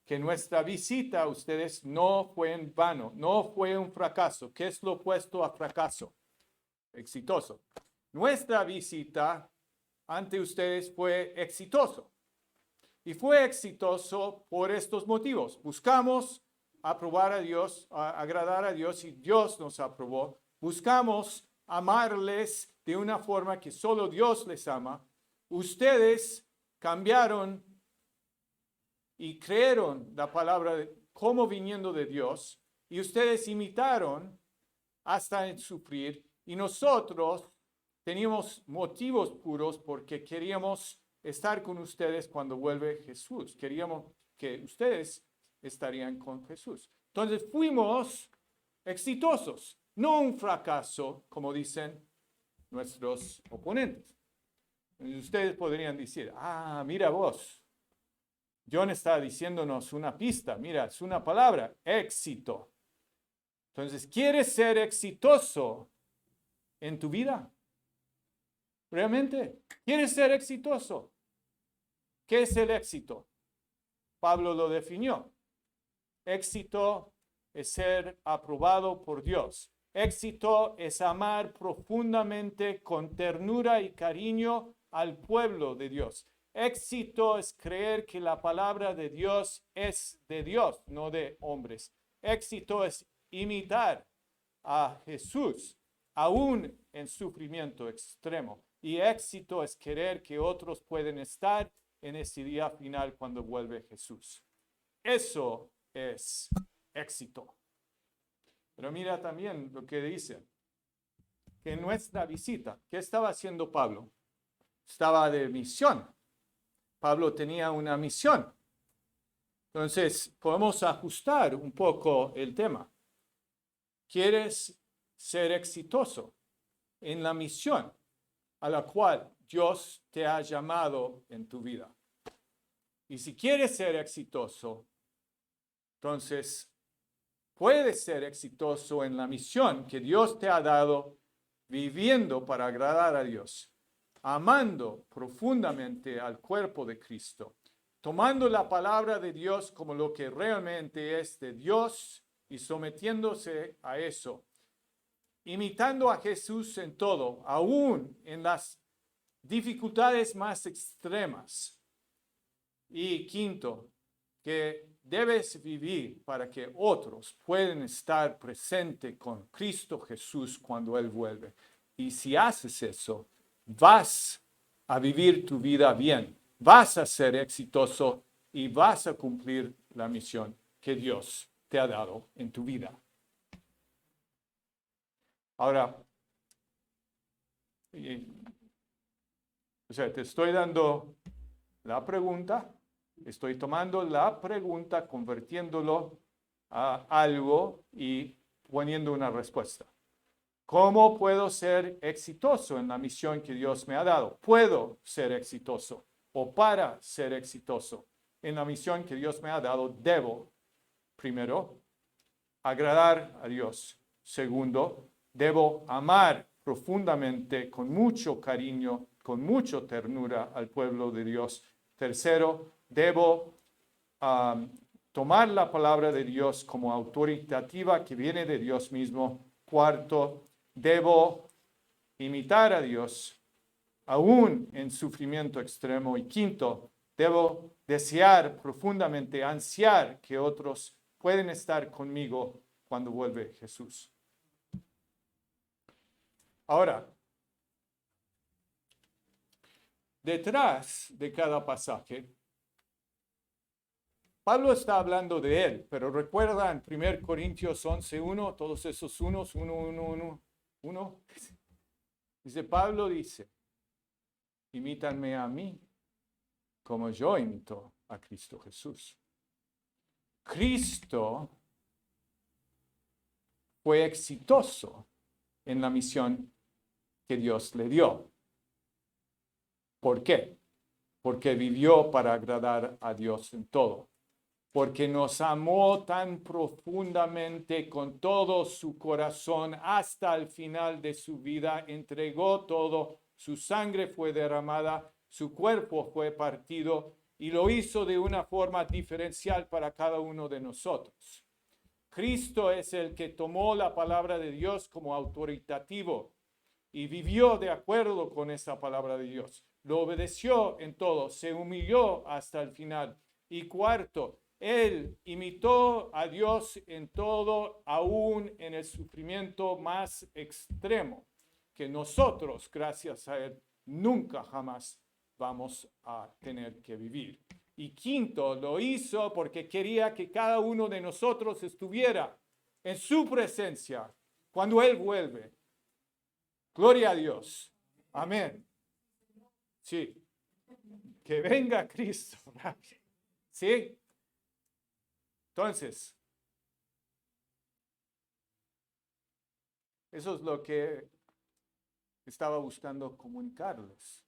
que nuestra visita a ustedes no fue en vano, no fue un fracaso. ¿Qué es lo opuesto a fracaso? Exitoso. Nuestra visita ante ustedes fue exitoso. Y fue exitoso por estos motivos. Buscamos aprobar a Dios, agradar a Dios y Dios nos aprobó. Buscamos amarles de una forma que solo Dios les ama. Ustedes cambiaron y creyeron la palabra como viniendo de Dios y ustedes imitaron hasta en sufrir y nosotros teníamos motivos puros porque queríamos estar con ustedes cuando vuelve Jesús. Queríamos que ustedes estarían con Jesús. Entonces fuimos exitosos, no un fracaso, como dicen nuestros oponentes. Ustedes podrían decir, mira vos, John está diciéndonos una pista, mira, es una palabra, éxito. Entonces, ¿quieres ser exitoso en tu vida? ¿Realmente? ¿Quieres ser exitoso? ¿Qué es el éxito? Pablo lo definió. Éxito es ser aprobado por Dios. Éxito es amar profundamente con ternura y cariño al pueblo de Dios. Éxito es creer que la palabra de Dios es de Dios, no de hombres. Éxito es imitar a Jesús, aún en sufrimiento extremo. Y éxito es querer que otros pueden estar en ese día final cuando vuelve Jesús. Eso es éxito. Pero mira también lo que dice, que en nuestra visita, ¿qué estaba haciendo Pablo? Estaba de misión. Pablo tenía una misión. Entonces, podemos ajustar un poco el tema. ¿Quieres ser exitoso en la misión a la cual Dios te ha llamado en tu vida? Y si quieres ser exitoso, entonces puedes ser exitoso en la misión que Dios te ha dado, viviendo para agradar a Dios, amando profundamente al cuerpo de Cristo, tomando la palabra de Dios como lo que realmente es de Dios y sometiéndose a eso, imitando a Jesús en todo, aún en las dificultades más extremas. Y quinto, que debes vivir para que otros puedan estar presentes con Cristo Jesús cuando Él vuelve. Y si haces eso, vas a vivir tu vida bien, vas a ser exitoso y vas a cumplir la misión que Dios te ha dado en tu vida. Ahora, te estoy dando la pregunta, estoy tomando la pregunta, convirtiéndolo a algo y poniendo una respuesta. ¿Cómo puedo ser exitoso en la misión que Dios me ha dado? Puedo ser exitoso, o para ser exitoso en la misión que Dios me ha dado, debo, primero, agradar a Dios. Segundo, debo amar profundamente, con mucho cariño, con mucha ternura al pueblo de Dios. Tercero, debo tomar la palabra de Dios como autoritativa que viene de Dios mismo. Cuarto, debo imitar a Dios aún en sufrimiento extremo. Y quinto, debo desear profundamente, ansiar que otros pueden estar conmigo cuando vuelve Jesús. Ahora, detrás de cada pasaje, Pablo está hablando de él, pero recuerda en 1 Corintios 11:1, todos esos unos, uno. Dice, Pablo dice, imítanme a mí como yo imito a Cristo Jesús. Cristo fue exitoso en la misión que Dios le dio. ¿Por qué? Porque vivió para agradar a Dios en todo. Porque nos amó tan profundamente con todo su corazón hasta el final de su vida, entregó todo, su sangre fue derramada, su cuerpo fue partido y lo hizo de una forma diferencial para cada uno de nosotros. Cristo es el que tomó la palabra de Dios como autoritativo y vivió de acuerdo con esa palabra de Dios. Lo obedeció en todo, se humilló hasta el final. Y cuarto, Él imitó a Dios en todo, aún en el sufrimiento más extremo, que nosotros, gracias a Él, nunca jamás vamos a tener que vivir. Y quinto, lo hizo porque quería que cada uno de nosotros estuviera en su presencia cuando Él vuelve. Gloria a Dios. Amén. Sí. Que venga Cristo. ¿Sí? Entonces, eso es lo que estaba buscando comunicarles.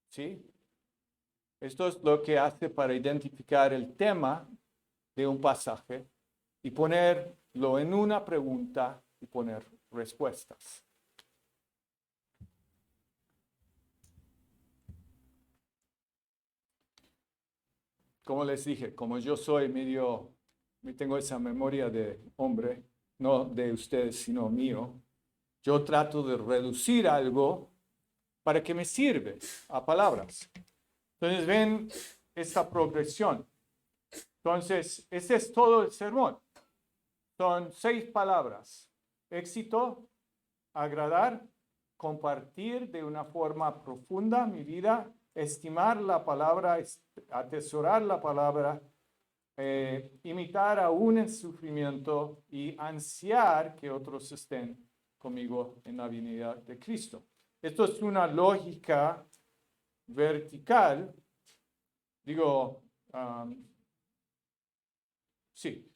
¿Sí? Esto es lo que hace para identificar el tema de un pasaje y ponerlo en una pregunta y poner respuestas. Como les dije, como yo soy tengo esa memoria de hombre, no de ustedes, sino mío, yo trato de reducir algo para que me sirve a palabras. Entonces, ven esta progresión. Entonces, ese es todo el sermón. Son 6 palabras. Éxito, agradar, compartir de una forma profunda mi vida, estimar la palabra, atesorar la palabra, imitar aún el sufrimiento y ansiar que otros estén conmigo en la venida de Cristo. Esto es una lógica vertical, sí,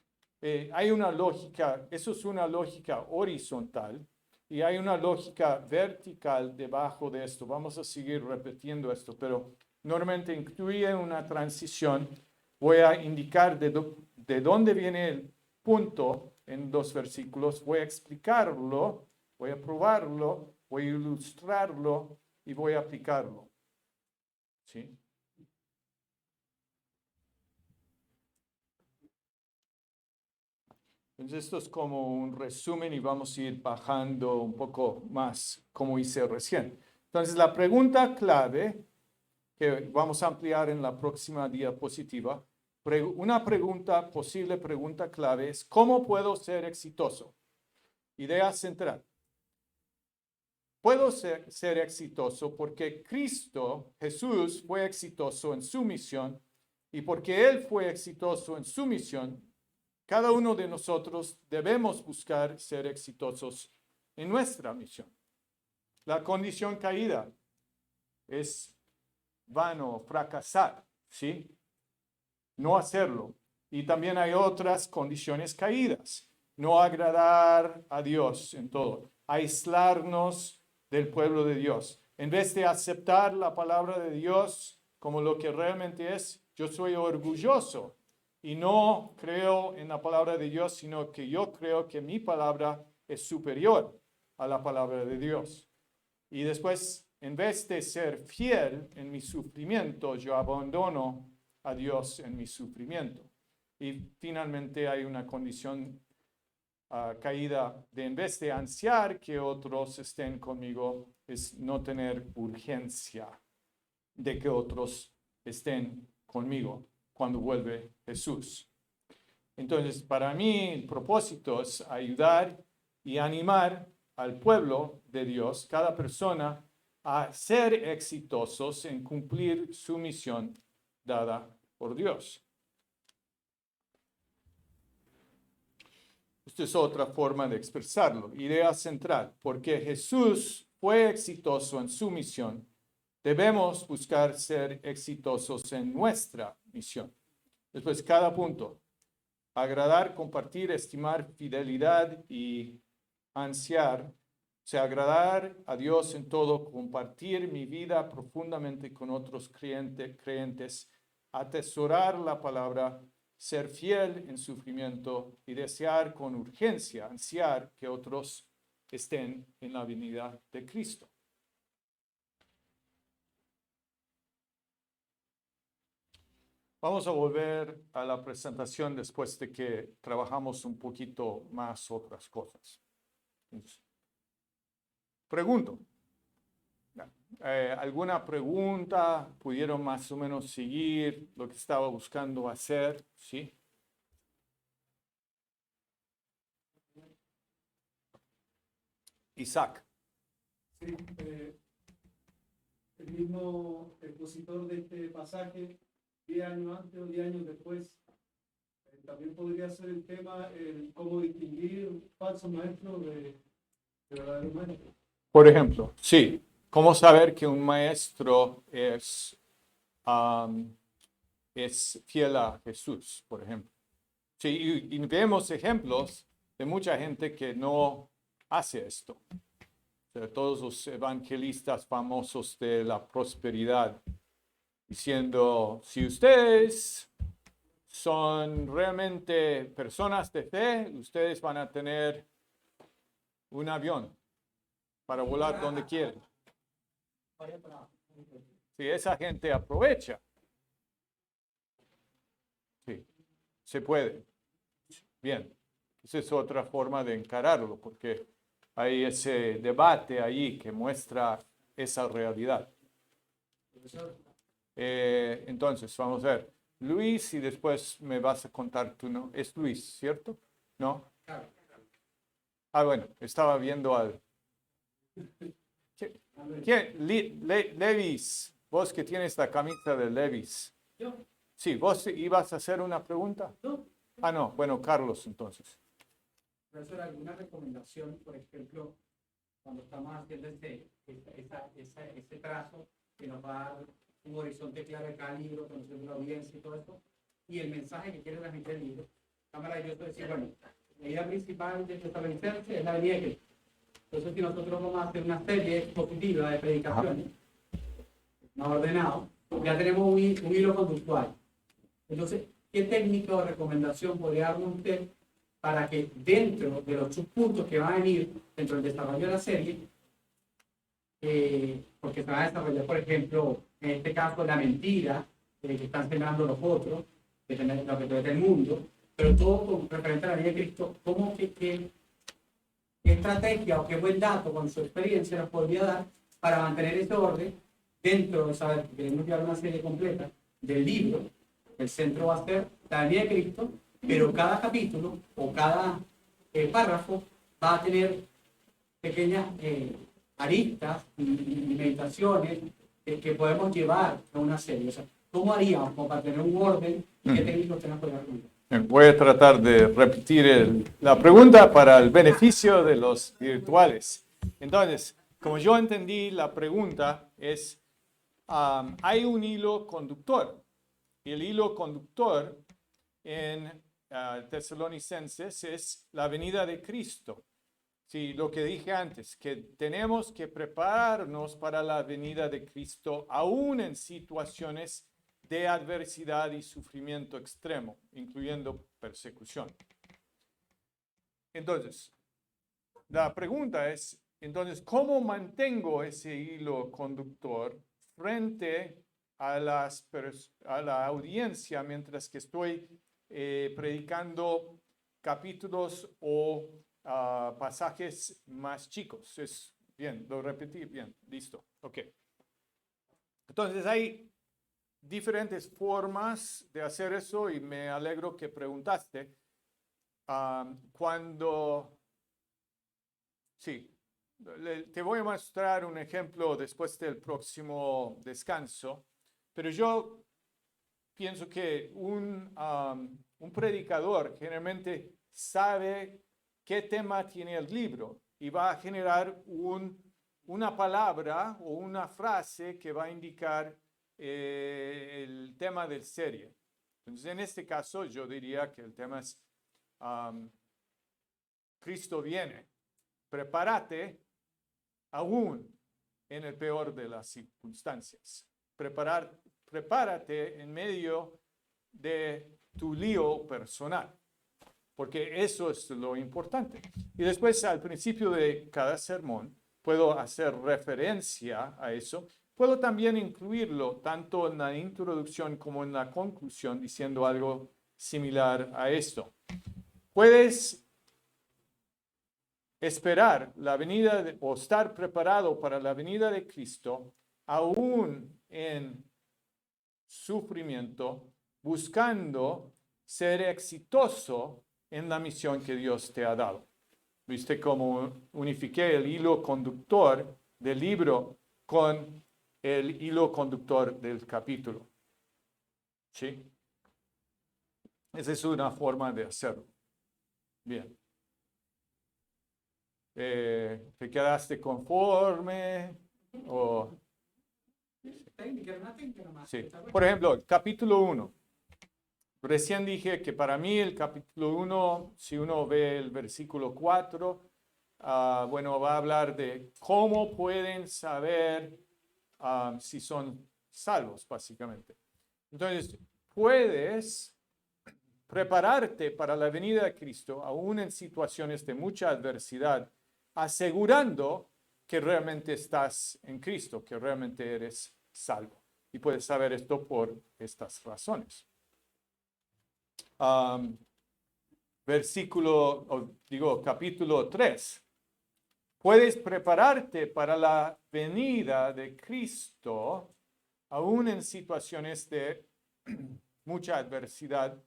hay una lógica, eso es una lógica horizontal y hay una lógica vertical debajo de esto. Vamos a seguir repitiendo esto, pero normalmente incluye una transición. Voy a indicar de dónde viene el punto en 2 versículos. Voy a explicarlo, voy a probarlo, voy a ilustrarlo y voy a aplicarlo. ¿Sí? Entonces esto es como un resumen y vamos a ir bajando un poco más como hice recién. Entonces la pregunta clave que vamos a ampliar en la próxima diapositiva, una posible pregunta clave es ¿cómo puedo ser exitoso? Idea central. Puedo ser exitoso porque Cristo, Jesús, fue exitoso en su misión y porque Él fue exitoso en su misión, cada uno de nosotros debemos buscar ser exitosos en nuestra misión. La condición caída es vano, fracasar, ¿sí? No hacerlo. Y también hay otras condiciones caídas. No agradar a Dios en todo. Aislarnos del pueblo de Dios. En vez de aceptar la palabra de Dios como lo que realmente es, yo soy orgulloso y no creo en la palabra de Dios, sino que yo creo que mi palabra es superior a la palabra de Dios. Y después, en vez de ser fiel en mi sufrimiento, yo abandono a Dios en mi sufrimiento. Y finalmente hay una condición caída de en vez de ansiar que otros estén conmigo, es no tener urgencia de que otros estén conmigo cuando vuelve Jesús. Entonces, para mí el propósito es ayudar y animar al pueblo de Dios, cada persona, a ser exitosos en cumplir su misión dada por Dios. Esta es otra forma de expresarlo. Idea central. Porque Jesús fue exitoso en su misión, debemos buscar ser exitosos en nuestra misión. Después, cada punto. Agradar, compartir, estimar, fidelidad y ansiar. O sea, agradar a Dios en todo, compartir mi vida profundamente con otros creyentes, atesorar la palabra, ser fiel en sufrimiento y desear con urgencia, ansiar que otros estén en la venida de Cristo. Vamos a volver a la presentación después de que trabajamos un poquito más otras cosas. Entonces, pregunto. ¿Alguna pregunta? ¿Pudieron más o menos seguir lo que estaba buscando hacer? ¿Sí? Isaac. Sí, el mismo expositor de este pasaje, 10 años antes o 10 años después, también podría ser el tema, cómo distinguir falsos maestros de verdaderos maestros. Por ejemplo, sí. ¿Cómo saber que un maestro es fiel a Jesús, por ejemplo? Sí, y vemos ejemplos de mucha gente que no hace esto. O sea, todos los evangelistas famosos de la prosperidad, diciendo, si ustedes son realmente personas de fe, ustedes van a tener un avión para volar donde quieren. Sí, esa gente aprovecha. Sí, se puede. Bien, esa es otra forma de encararlo, porque hay ese debate ahí que muestra esa realidad. Entonces, vamos a ver. Luis, y después me vas a contar tú, ¿no? Es Luis, ¿cierto? ¿No? Ah, bueno, estaba viendo al... ¿Quién? Levis, vos que tienes la camisa de Levis. ¿Yo? Sí, ¿vos ibas a hacer una pregunta? No. Ah, no, bueno, Carlos, entonces. ¿Profesor, alguna recomendación, por ejemplo, cuando estamos haciendo ese trazo que nos va a dar un horizonte claro de cada libro, conociendo la audiencia y todo esto, y el mensaje que quiere transmitir el libro? Está maravilloso decir, bueno, la idea principal de establecerse es la venida de Cristo. Entonces, si nosotros vamos a hacer una serie expositiva de predicaciones, no ordenado, ya tenemos un hilo conductual. Entonces, ¿qué técnica o recomendación podría darme usted para que dentro de los subpuntos que van a venir dentro del desarrollo de la serie, porque se va a desarrollar, por ejemplo, en este caso, la mentira que están sembrando los otros, que es lo que es el mundo, pero todo con referente a la vida de Cristo, ¿cómo qué estrategia o qué buen dato con su experiencia nos podría dar para mantener ese orden dentro de saber que queremos llevar una serie completa del libro? El centro va a ser la vida de Cristo, pero cada capítulo o cada párrafo va a tener pequeñas aristas y meditaciones que podemos llevar a una serie. O sea, ¿cómo haríamos como para tener un orden y qué técnicos tenemos que dar? Voy a tratar de repetir la pregunta para el beneficio de los virtuales. Entonces, como yo entendí la pregunta es, hay un hilo conductor. Y el hilo conductor en Tesalonicenses es la venida de Cristo. Sí, lo que dije antes, que tenemos que prepararnos para la venida de Cristo, aún en situaciones de adversidad y sufrimiento extremo, incluyendo persecución. Entonces, la pregunta es, entonces, ¿cómo mantengo ese hilo conductor frente a la audiencia mientras que estoy predicando capítulos o pasajes más chicos? Bien, lo repetí, bien, listo, ok. Entonces hay diferentes formas de hacer eso y me alegro que preguntaste. Sí, te voy a mostrar un ejemplo después del próximo descanso, pero yo pienso que un predicador generalmente sabe qué tema tiene el libro y va a generar una palabra o una frase que va a indicar el tema del serie. Entonces, en este caso, yo diría que el tema es Cristo viene. Prepárate aún en el peor de las circunstancias. Prepárate en medio de tu lío personal, porque eso es lo importante. Y después, al principio de cada sermón, puedo hacer referencia a eso. Puedo también incluirlo tanto en la introducción como en la conclusión, diciendo algo similar a esto. Puedes esperar la venida o estar preparado para la venida de Cristo, aún en sufrimiento, buscando ser exitoso en la misión que Dios te ha dado. ¿Viste cómo unifiqué el hilo conductor del libro con el hilo conductor del capítulo? ¿Sí? Esa es una forma de hacerlo. Bien. ¿Te quedaste conforme? O... Sí. Por ejemplo, el capítulo 1. Recién dije que para mí el capítulo 1, si uno ve el versículo 4, bueno, va a hablar de cómo pueden saber si son salvos, básicamente. Entonces, puedes prepararte para la venida de Cristo, aún en situaciones de mucha adversidad, asegurando que realmente estás en Cristo, que realmente eres salvo. Y puedes saber esto por estas razones. Capítulo 3. Puedes prepararte para la venida de Cristo, aún en situaciones de mucha adversidad,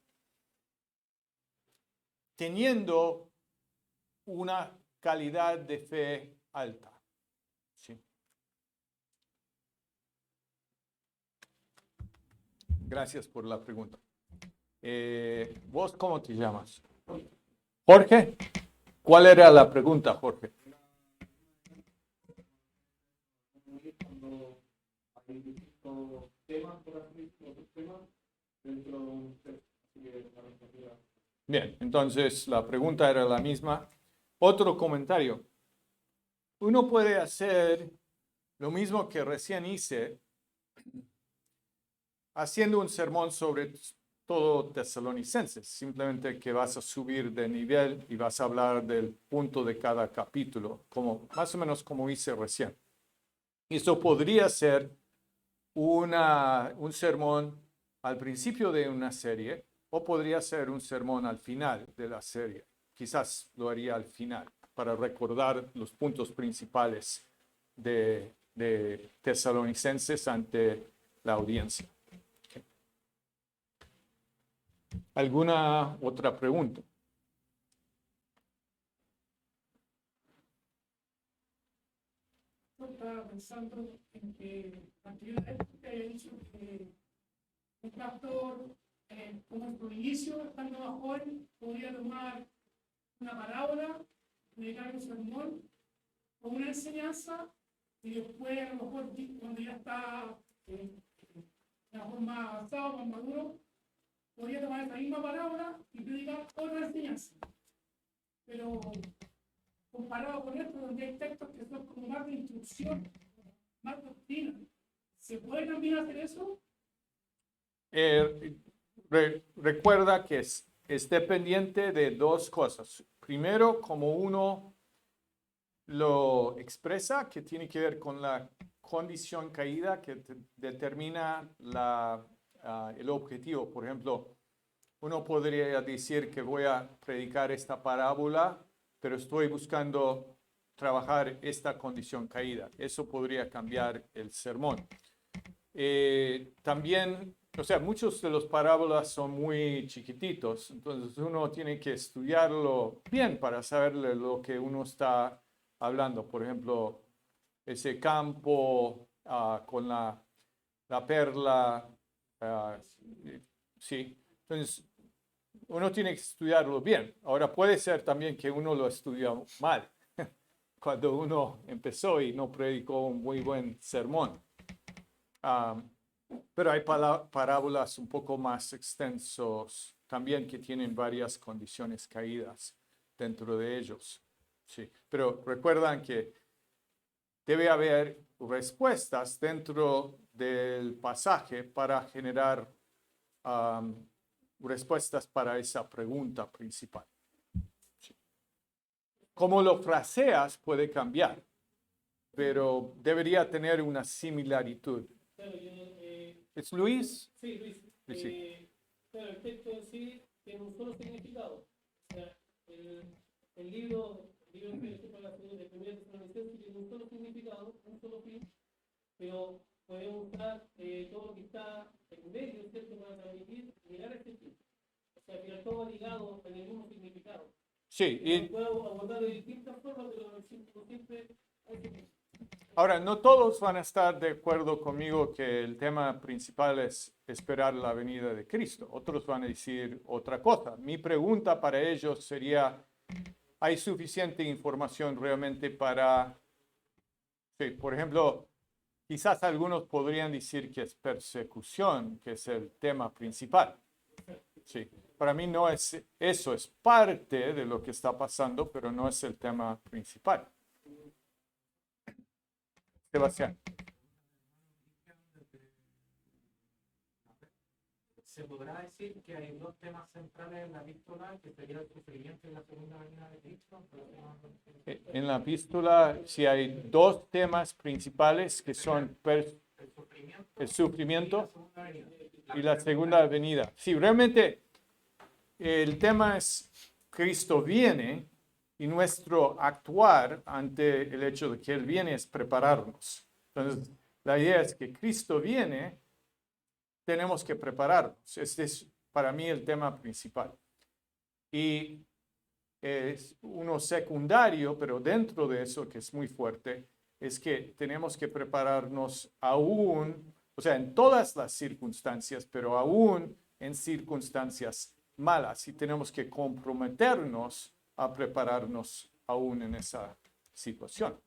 teniendo una calidad de fe alta. ¿Sí? Gracias por la pregunta. ¿Vos cómo te llamas? Jorge. ¿Cuál era la pregunta, Jorge? Bien, entonces la pregunta era la misma. Otro comentario. Uno puede hacer lo mismo que recién hice haciendo un sermón sobre todo Tesalonicenses, simplemente que vas a subir de nivel y vas a hablar del punto de cada capítulo, como, más o menos como hice recién. Eso podría ser un sermón al principio de una serie o podría ser un sermón al final de la serie. Quizás lo haría al final para recordar los puntos principales de Tesalonicenses ante la audiencia. ¿Alguna otra pregunta? Estaba pensando en que anteriormente te había dicho que un pastor, como en su inicio, estando más joven, podía tomar una parábola, dedicar un sermón o una enseñanza, y después, a lo mejor, cuando ya está a lo mejor más avanzado, más maduro, podía tomar esa misma parábola y predicar otra enseñanza. Pero comparado con esto, donde hay textos que son como más de instrucción, más doctrina, ¿se puede también hacer eso? Recuerda que es dependiente de dos cosas. Primero, como uno lo expresa, que tiene que ver con la condición caída que determina el objetivo. Por ejemplo, uno podría decir que voy a predicar esta parábola, pero estoy buscando trabajar esta condición caída. Eso podría cambiar el sermón. También, o sea, muchos de los parábolas son muy chiquititos, entonces uno tiene que estudiarlo bien para saber lo que uno está hablando. Por ejemplo, ese campo con la perla, sí. Entonces, uno tiene que estudiarlo bien. Ahora, puede ser también que uno lo estudió mal cuando uno empezó y no predicó un muy buen sermón. Pero hay parábolas un poco más extensos también que tienen varias condiciones caídas dentro de ellos. Sí. Pero recuerdan que debe haber respuestas dentro del pasaje para generar respuestas para esa pregunta principal. Sí. Cómo lo fraseas puede cambiar, pero debería tener una similaritud. Claro, ¿Es Luis? sí, Luis. Sí. Claro, el texto en sí tiene un solo significado. O sea, el libro que para la segunda de primera Tesalonicenses tiene un solo significado, un solo fin, pero podemos usar todo lo que está en medio, ¿cierto?, para transmitir, mirar este fin. O sea, que todo va ligado en el mismo significado. Sí. Y puedo abordar de distintas formas, pero siempre hay que... ahora, no todos van a estar de acuerdo conmigo que el tema principal es esperar la venida de Cristo. Otros van a decir otra cosa. Mi pregunta para ellos sería, ¿hay suficiente información realmente para... Sí, por ejemplo, quizás algunos podrían decir que es persecución, que es el tema principal. Sí, para mí no es eso, es parte de lo que está pasando, pero no es el tema principal. Sebastián. ¿Se podrá decir que hay dos temas centrales en la epístola, que sería el sufrimiento y la segunda venida de Cristo? En la epístola sí hay dos temas principales que son el sufrimiento y la segunda venida. Sí, realmente el tema es Cristo viene y nuestro actuar ante el hecho de que Él viene es prepararnos. Entonces, la idea es que Cristo viene, tenemos que prepararnos. Este es para mí el tema principal. Y es uno secundario, pero dentro de eso, que es muy fuerte, es que tenemos que prepararnos aún, o sea, en todas las circunstancias, pero aún en circunstancias malas. Y tenemos que comprometernos a prepararnos aún en esa situación.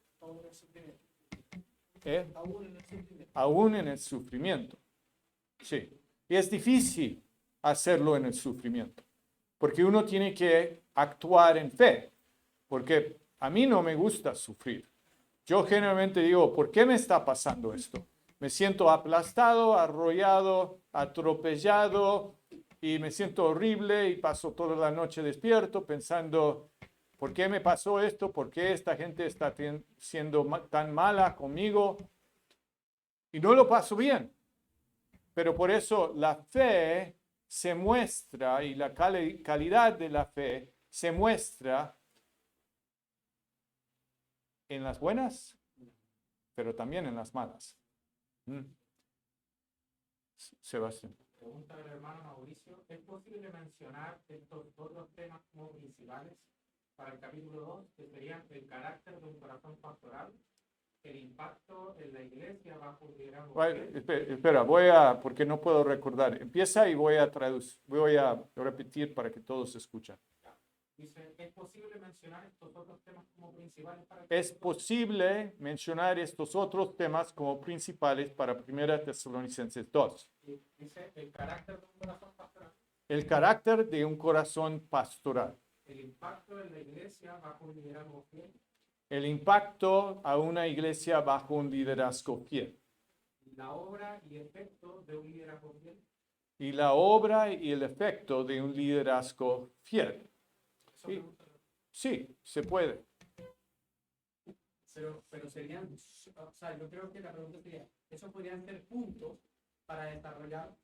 Aún en el sufrimiento. Sí. Y es difícil hacerlo en el sufrimiento, porque uno tiene que actuar en fe, porque a mí no me gusta sufrir. Yo generalmente digo, ¿por qué me está pasando esto? Me siento aplastado, arrollado, atropellado y me siento horrible y paso toda la noche despierto pensando, ¿por qué me pasó esto? ¿Por qué esta gente está siendo tan mala conmigo? Y no lo paso bien. Pero por eso la fe se muestra y la calidad de la fe se muestra en las buenas, pero también en las malas. Sebastián. Pregunta del hermano Mauricio, ¿es posible mencionar estos otros temas como principales para el capítulo 2, que serían el carácter de un corazón pastoral, el impacto en la iglesia bajo un liderazgo? Espera, porque no puedo recordar. Empieza y voy a repetir para que todos escuchen. Dice, ¿es posible mencionar estos otros temas como principales para el Es posible mencionar estos otros temas como principales para 1 Tesalonicenses 2. Dice, el carácter de un corazón pastoral. El carácter de un corazón pastoral. El impacto en la iglesia bajo un liderazgo fiel. El impacto a una iglesia bajo un liderazgo fiel. La obra y efecto de un liderazgo fiel. Y la obra y el efecto de un liderazgo fiel. Sí, sí, se puede. Pero serían, o sea, yo creo que la pregunta sería, esos podrían ser puntos para desarrollar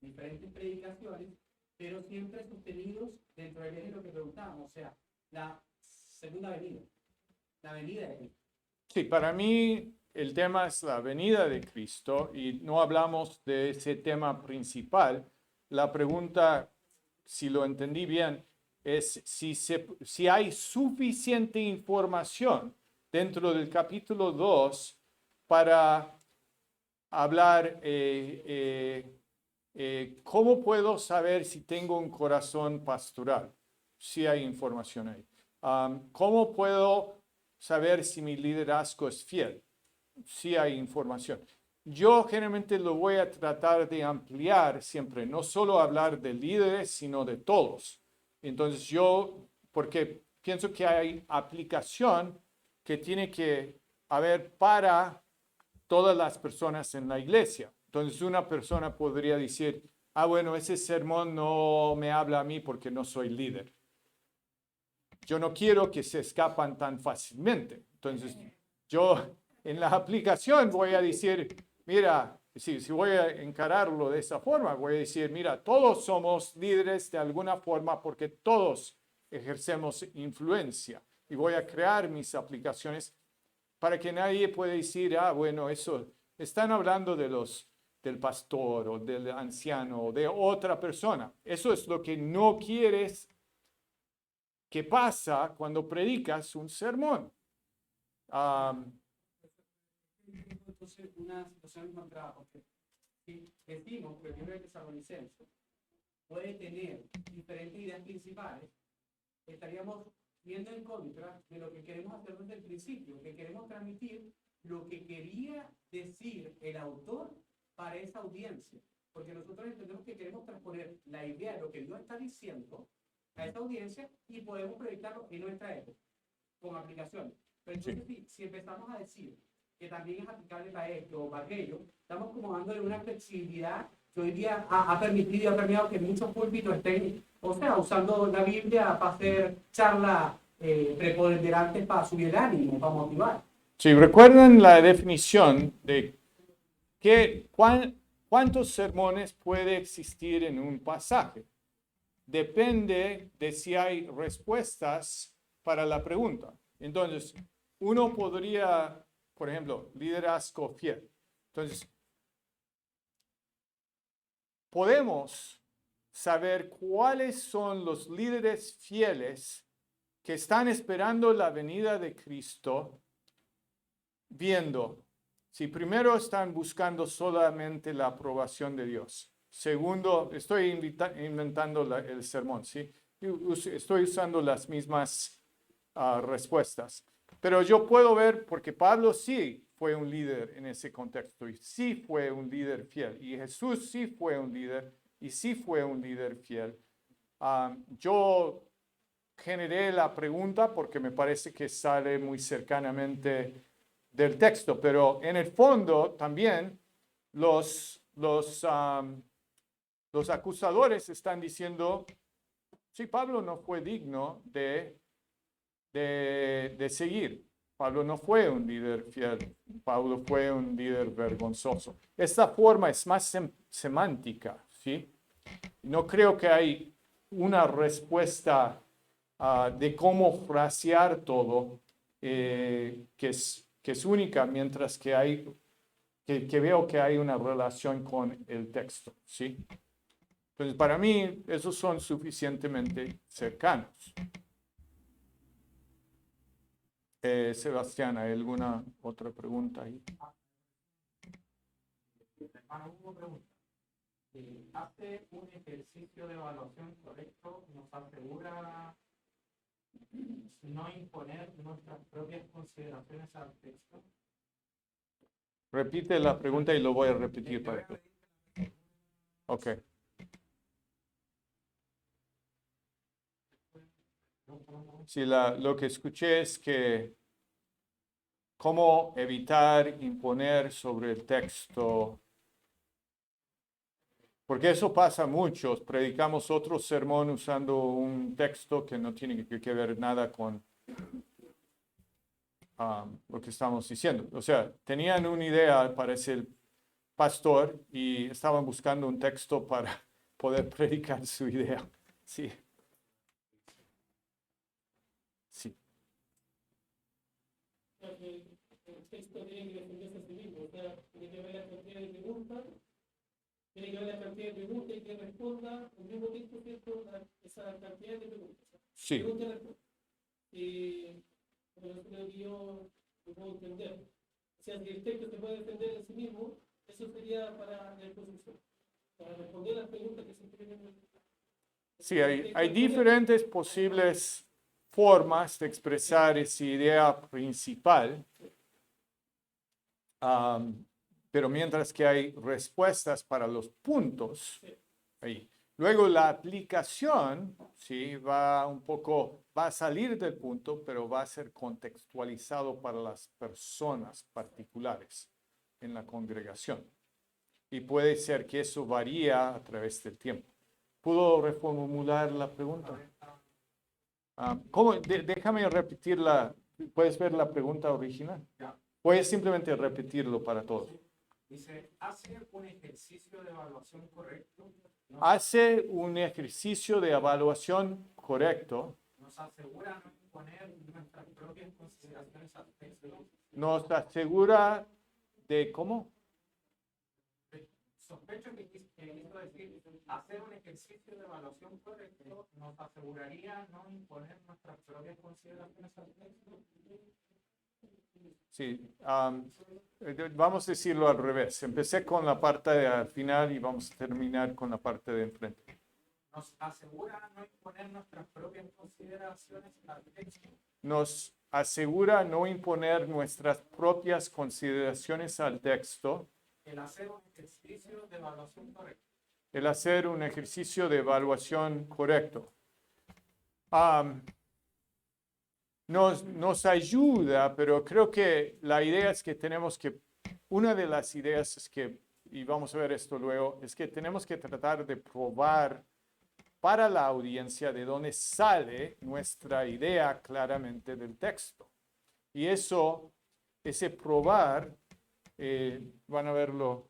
diferentes predicaciones, pero siempre sostenidos dentro del eje de lo que preguntábamos, o sea, la segunda venida, la venida de Cristo. Sí, para mí el tema es la venida de Cristo y no hablamos de ese tema principal. La pregunta, si lo entendí bien, es si hay suficiente información dentro del capítulo 2 para hablar cómo puedo saber si tengo un corazón pastoral, si hay información ahí. ¿Cómo puedo saber si mi liderazgo es fiel? Si hay información. Yo generalmente lo voy a tratar de ampliar siempre, no solo hablar de líderes, sino de todos. Entonces porque pienso que hay aplicación que tiene que haber para todas las personas en la iglesia. Entonces una persona podría decir, bueno, ese sermón no me habla a mí porque no soy líder. Yo no quiero que se escapan tan fácilmente. Entonces yo en la aplicación voy a decir, mira, si voy a encararlo de esa forma, voy a decir, mira, todos somos líderes de alguna forma porque todos ejercemos influencia. Y voy a crear mis aplicaciones para que nadie pueda decir, bueno, eso, están hablando del pastor o del anciano o de otra persona. Eso es lo que no quieres que pasa cuando predicas un sermón. Entonces, una situación encontrada, porque si decimos que el libro de Tesalonicenses puede tener diferentes ideas principales, estaríamos yendo en contra de lo que queremos hacer desde el principio, que queremos transmitir lo que quería decir el autor para esa audiencia, porque nosotros entendemos que queremos transponer la idea de lo que Dios está diciendo a esa audiencia y podemos predicarlo en nuestra época, con aplicaciones. Pero entonces, si empezamos a decir que también es aplicable para esto o para aquello, estamos como dándole una flexibilidad que hoy día ha permitido y ha permitido que muchos púlpitos estén, o sea, usando la Biblia para hacer charlas preponderantes para subir el ánimo, para motivar. Sí, recuerden la definición de cuántos sermones puede existir en un pasaje. Depende de si hay respuestas para la pregunta. Entonces, uno podría, por ejemplo, liderazgo fiel. Entonces, podemos saber cuáles son los líderes fieles que están esperando la venida de Cristo, viendo si primero están buscando solamente la aprobación de Dios. Segundo, estoy inventando el sermón, ¿sí? Estoy usando las mismas respuestas. Pero yo puedo ver, porque Pablo sí fue un líder en ese contexto y sí fue un líder fiel. Y Jesús sí fue un líder y sí fue un líder fiel. Yo generé la pregunta porque me parece que sale muy cercanamente del texto, pero en el fondo también los Los acusadores están diciendo, sí, Pablo no fue digno de seguir. Pablo no fue un líder fiel. Pablo fue un líder vergonzoso. Esta forma es más semántica, ¿sí? No creo que hay una respuesta de cómo frasear todo que es única, mientras que veo que hay una relación con el texto, ¿sí? Entonces, para mí, esos son suficientemente cercanos. Sebastián, ¿hay alguna otra pregunta ahí? Hermano, una pregunta. ¿Hace un ejercicio de evaluación correcto nos asegura no imponer nuestras propias consideraciones al texto? Repite la pregunta y lo voy a repetir para ti. Ok. Sí, lo que escuché es que cómo evitar imponer sobre el texto, porque eso pasa mucho. Predicamos otro sermón usando un texto que no tiene que ver nada con lo que estamos diciendo. O sea, tenían una idea, parece el pastor, y estaban buscando un texto para poder predicar su idea. Sí. Sí. El texto tiene que defenderse a sí mismo, o sea, tiene que ver la cantidad de preguntas, tiene que ver la cantidad de preguntas y que responda el mismo texto, ¿cierto? Esa cantidad de preguntas. Sí. Pregunta y respuesta. Pero eso creo que yo lo puedo entender. O sea, si el texto se puede defender en sí mismo, eso sería para la exposición, para responder las preguntas que se tienen. Sí, hay diferentes posibles formas de expresar esa idea principal, pero mientras que hay respuestas para los puntos ahí. Luego la aplicación, sí, va a salir del punto, pero va a ser contextualizado para las personas particulares en la congregación. Y puede ser que eso varía a través del tiempo. ¿Puedo reformular la pregunta? ¿Cómo? Déjame repetirla. ¿Puedes ver la pregunta original? Voy a simplemente repetirlo para todos. Dice, ¿hace un ejercicio de evaluación correcto? Hace un ejercicio de evaluación correcto. Nos asegura no imponer nuestras propias consideraciones al texto. Nos asegura de cómo. Sospecho que quiso decir, hacer un ejercicio de evaluación correcto nos aseguraría no imponer nuestras propias consideraciones al texto. Sí, vamos a decirlo al revés. Empecé con la parte de al final y vamos a terminar con la parte de enfrente. Nos asegura no imponer nuestras propias consideraciones al texto. Nos asegura no imponer nuestras propias consideraciones al texto. El hacer un ejercicio de evaluación correcto. El hacer un ejercicio de evaluación correcto. Nos ayuda, pero creo que la idea es que una de las ideas es que, y vamos a ver esto luego, es que tenemos que tratar de probar para la audiencia de dónde sale nuestra idea claramente del texto. Y ese probar, van a verlo.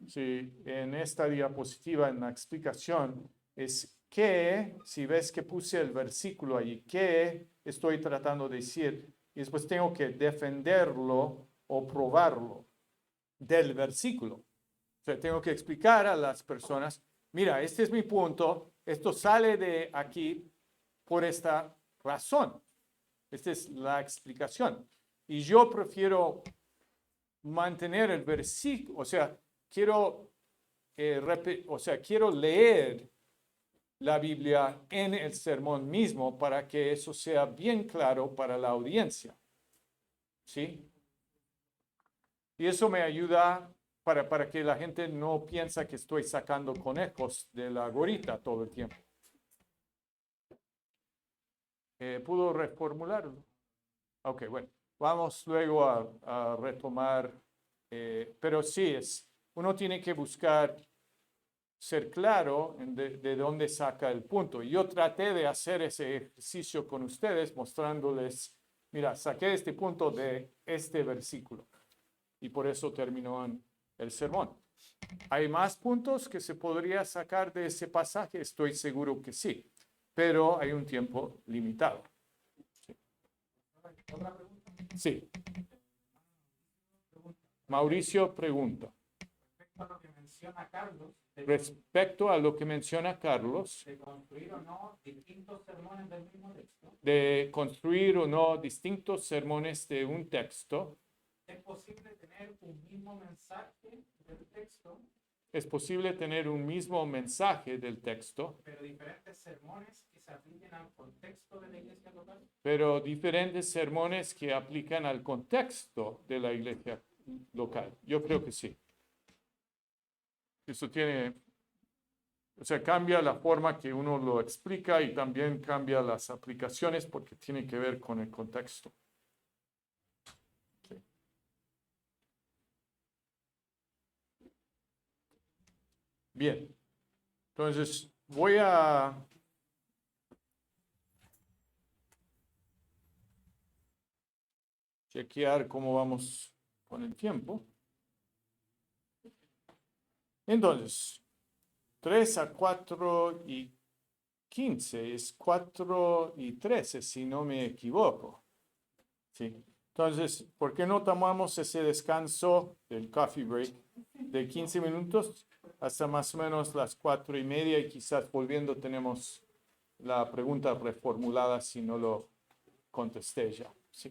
Sí, en esta diapositiva, en la explicación, es que, si ves que puse el versículo allí, que estoy tratando de decir, y después tengo que defenderlo o probarlo del versículo. O sea, tengo que explicar a las personas, mira, este es mi punto, esto sale de aquí por esta razón. Esta es la explicación. Y yo prefiero mantener el versículo, o sea, quiero leer la Biblia en el sermón mismo para que eso sea bien claro para la audiencia. ¿Sí? Y eso me ayuda para que la gente no piense que estoy sacando conejos de la gorita todo el tiempo. ¿Pudo reformularlo? Ok, bueno. Vamos luego a retomar Pero sí, uno tiene que buscar ser claro de dónde saca el punto. Yo traté de hacer ese ejercicio con ustedes mostrándoles, mira, saqué este punto de este versículo y por eso terminó en el sermón. ¿Hay más puntos que se podría sacar de ese pasaje? Estoy seguro que sí, pero hay un tiempo limitado. Sí. Mauricio pregunta. Respecto a lo que menciona Carlos, De construir o no distintos sermones del mismo texto. De construir o no distintos sermones de un texto, ¿Es posible tener un mismo mensaje del texto, es posible tener un mismo mensaje del texto, pero diferentes sermones que se apliquen al contexto de la iglesia local? pero diferentes sermones que aplican al contexto de la iglesia local? Yo creo que sí. Eso tiene, o sea, cambia la forma que uno lo explica y también cambia las aplicaciones porque tiene que ver con el contexto. Sí. Bien, entonces voy a chequear cómo vamos con el tiempo. Entonces, 3 a 4 y 15 es 4 y 13, si no me equivoco. Sí. Entonces, ¿por qué no tomamos ese descanso del coffee break de 15 minutos hasta más o menos las 4:30 y quizás volviendo tenemos la pregunta reformulada si no lo contesté ya? Sí.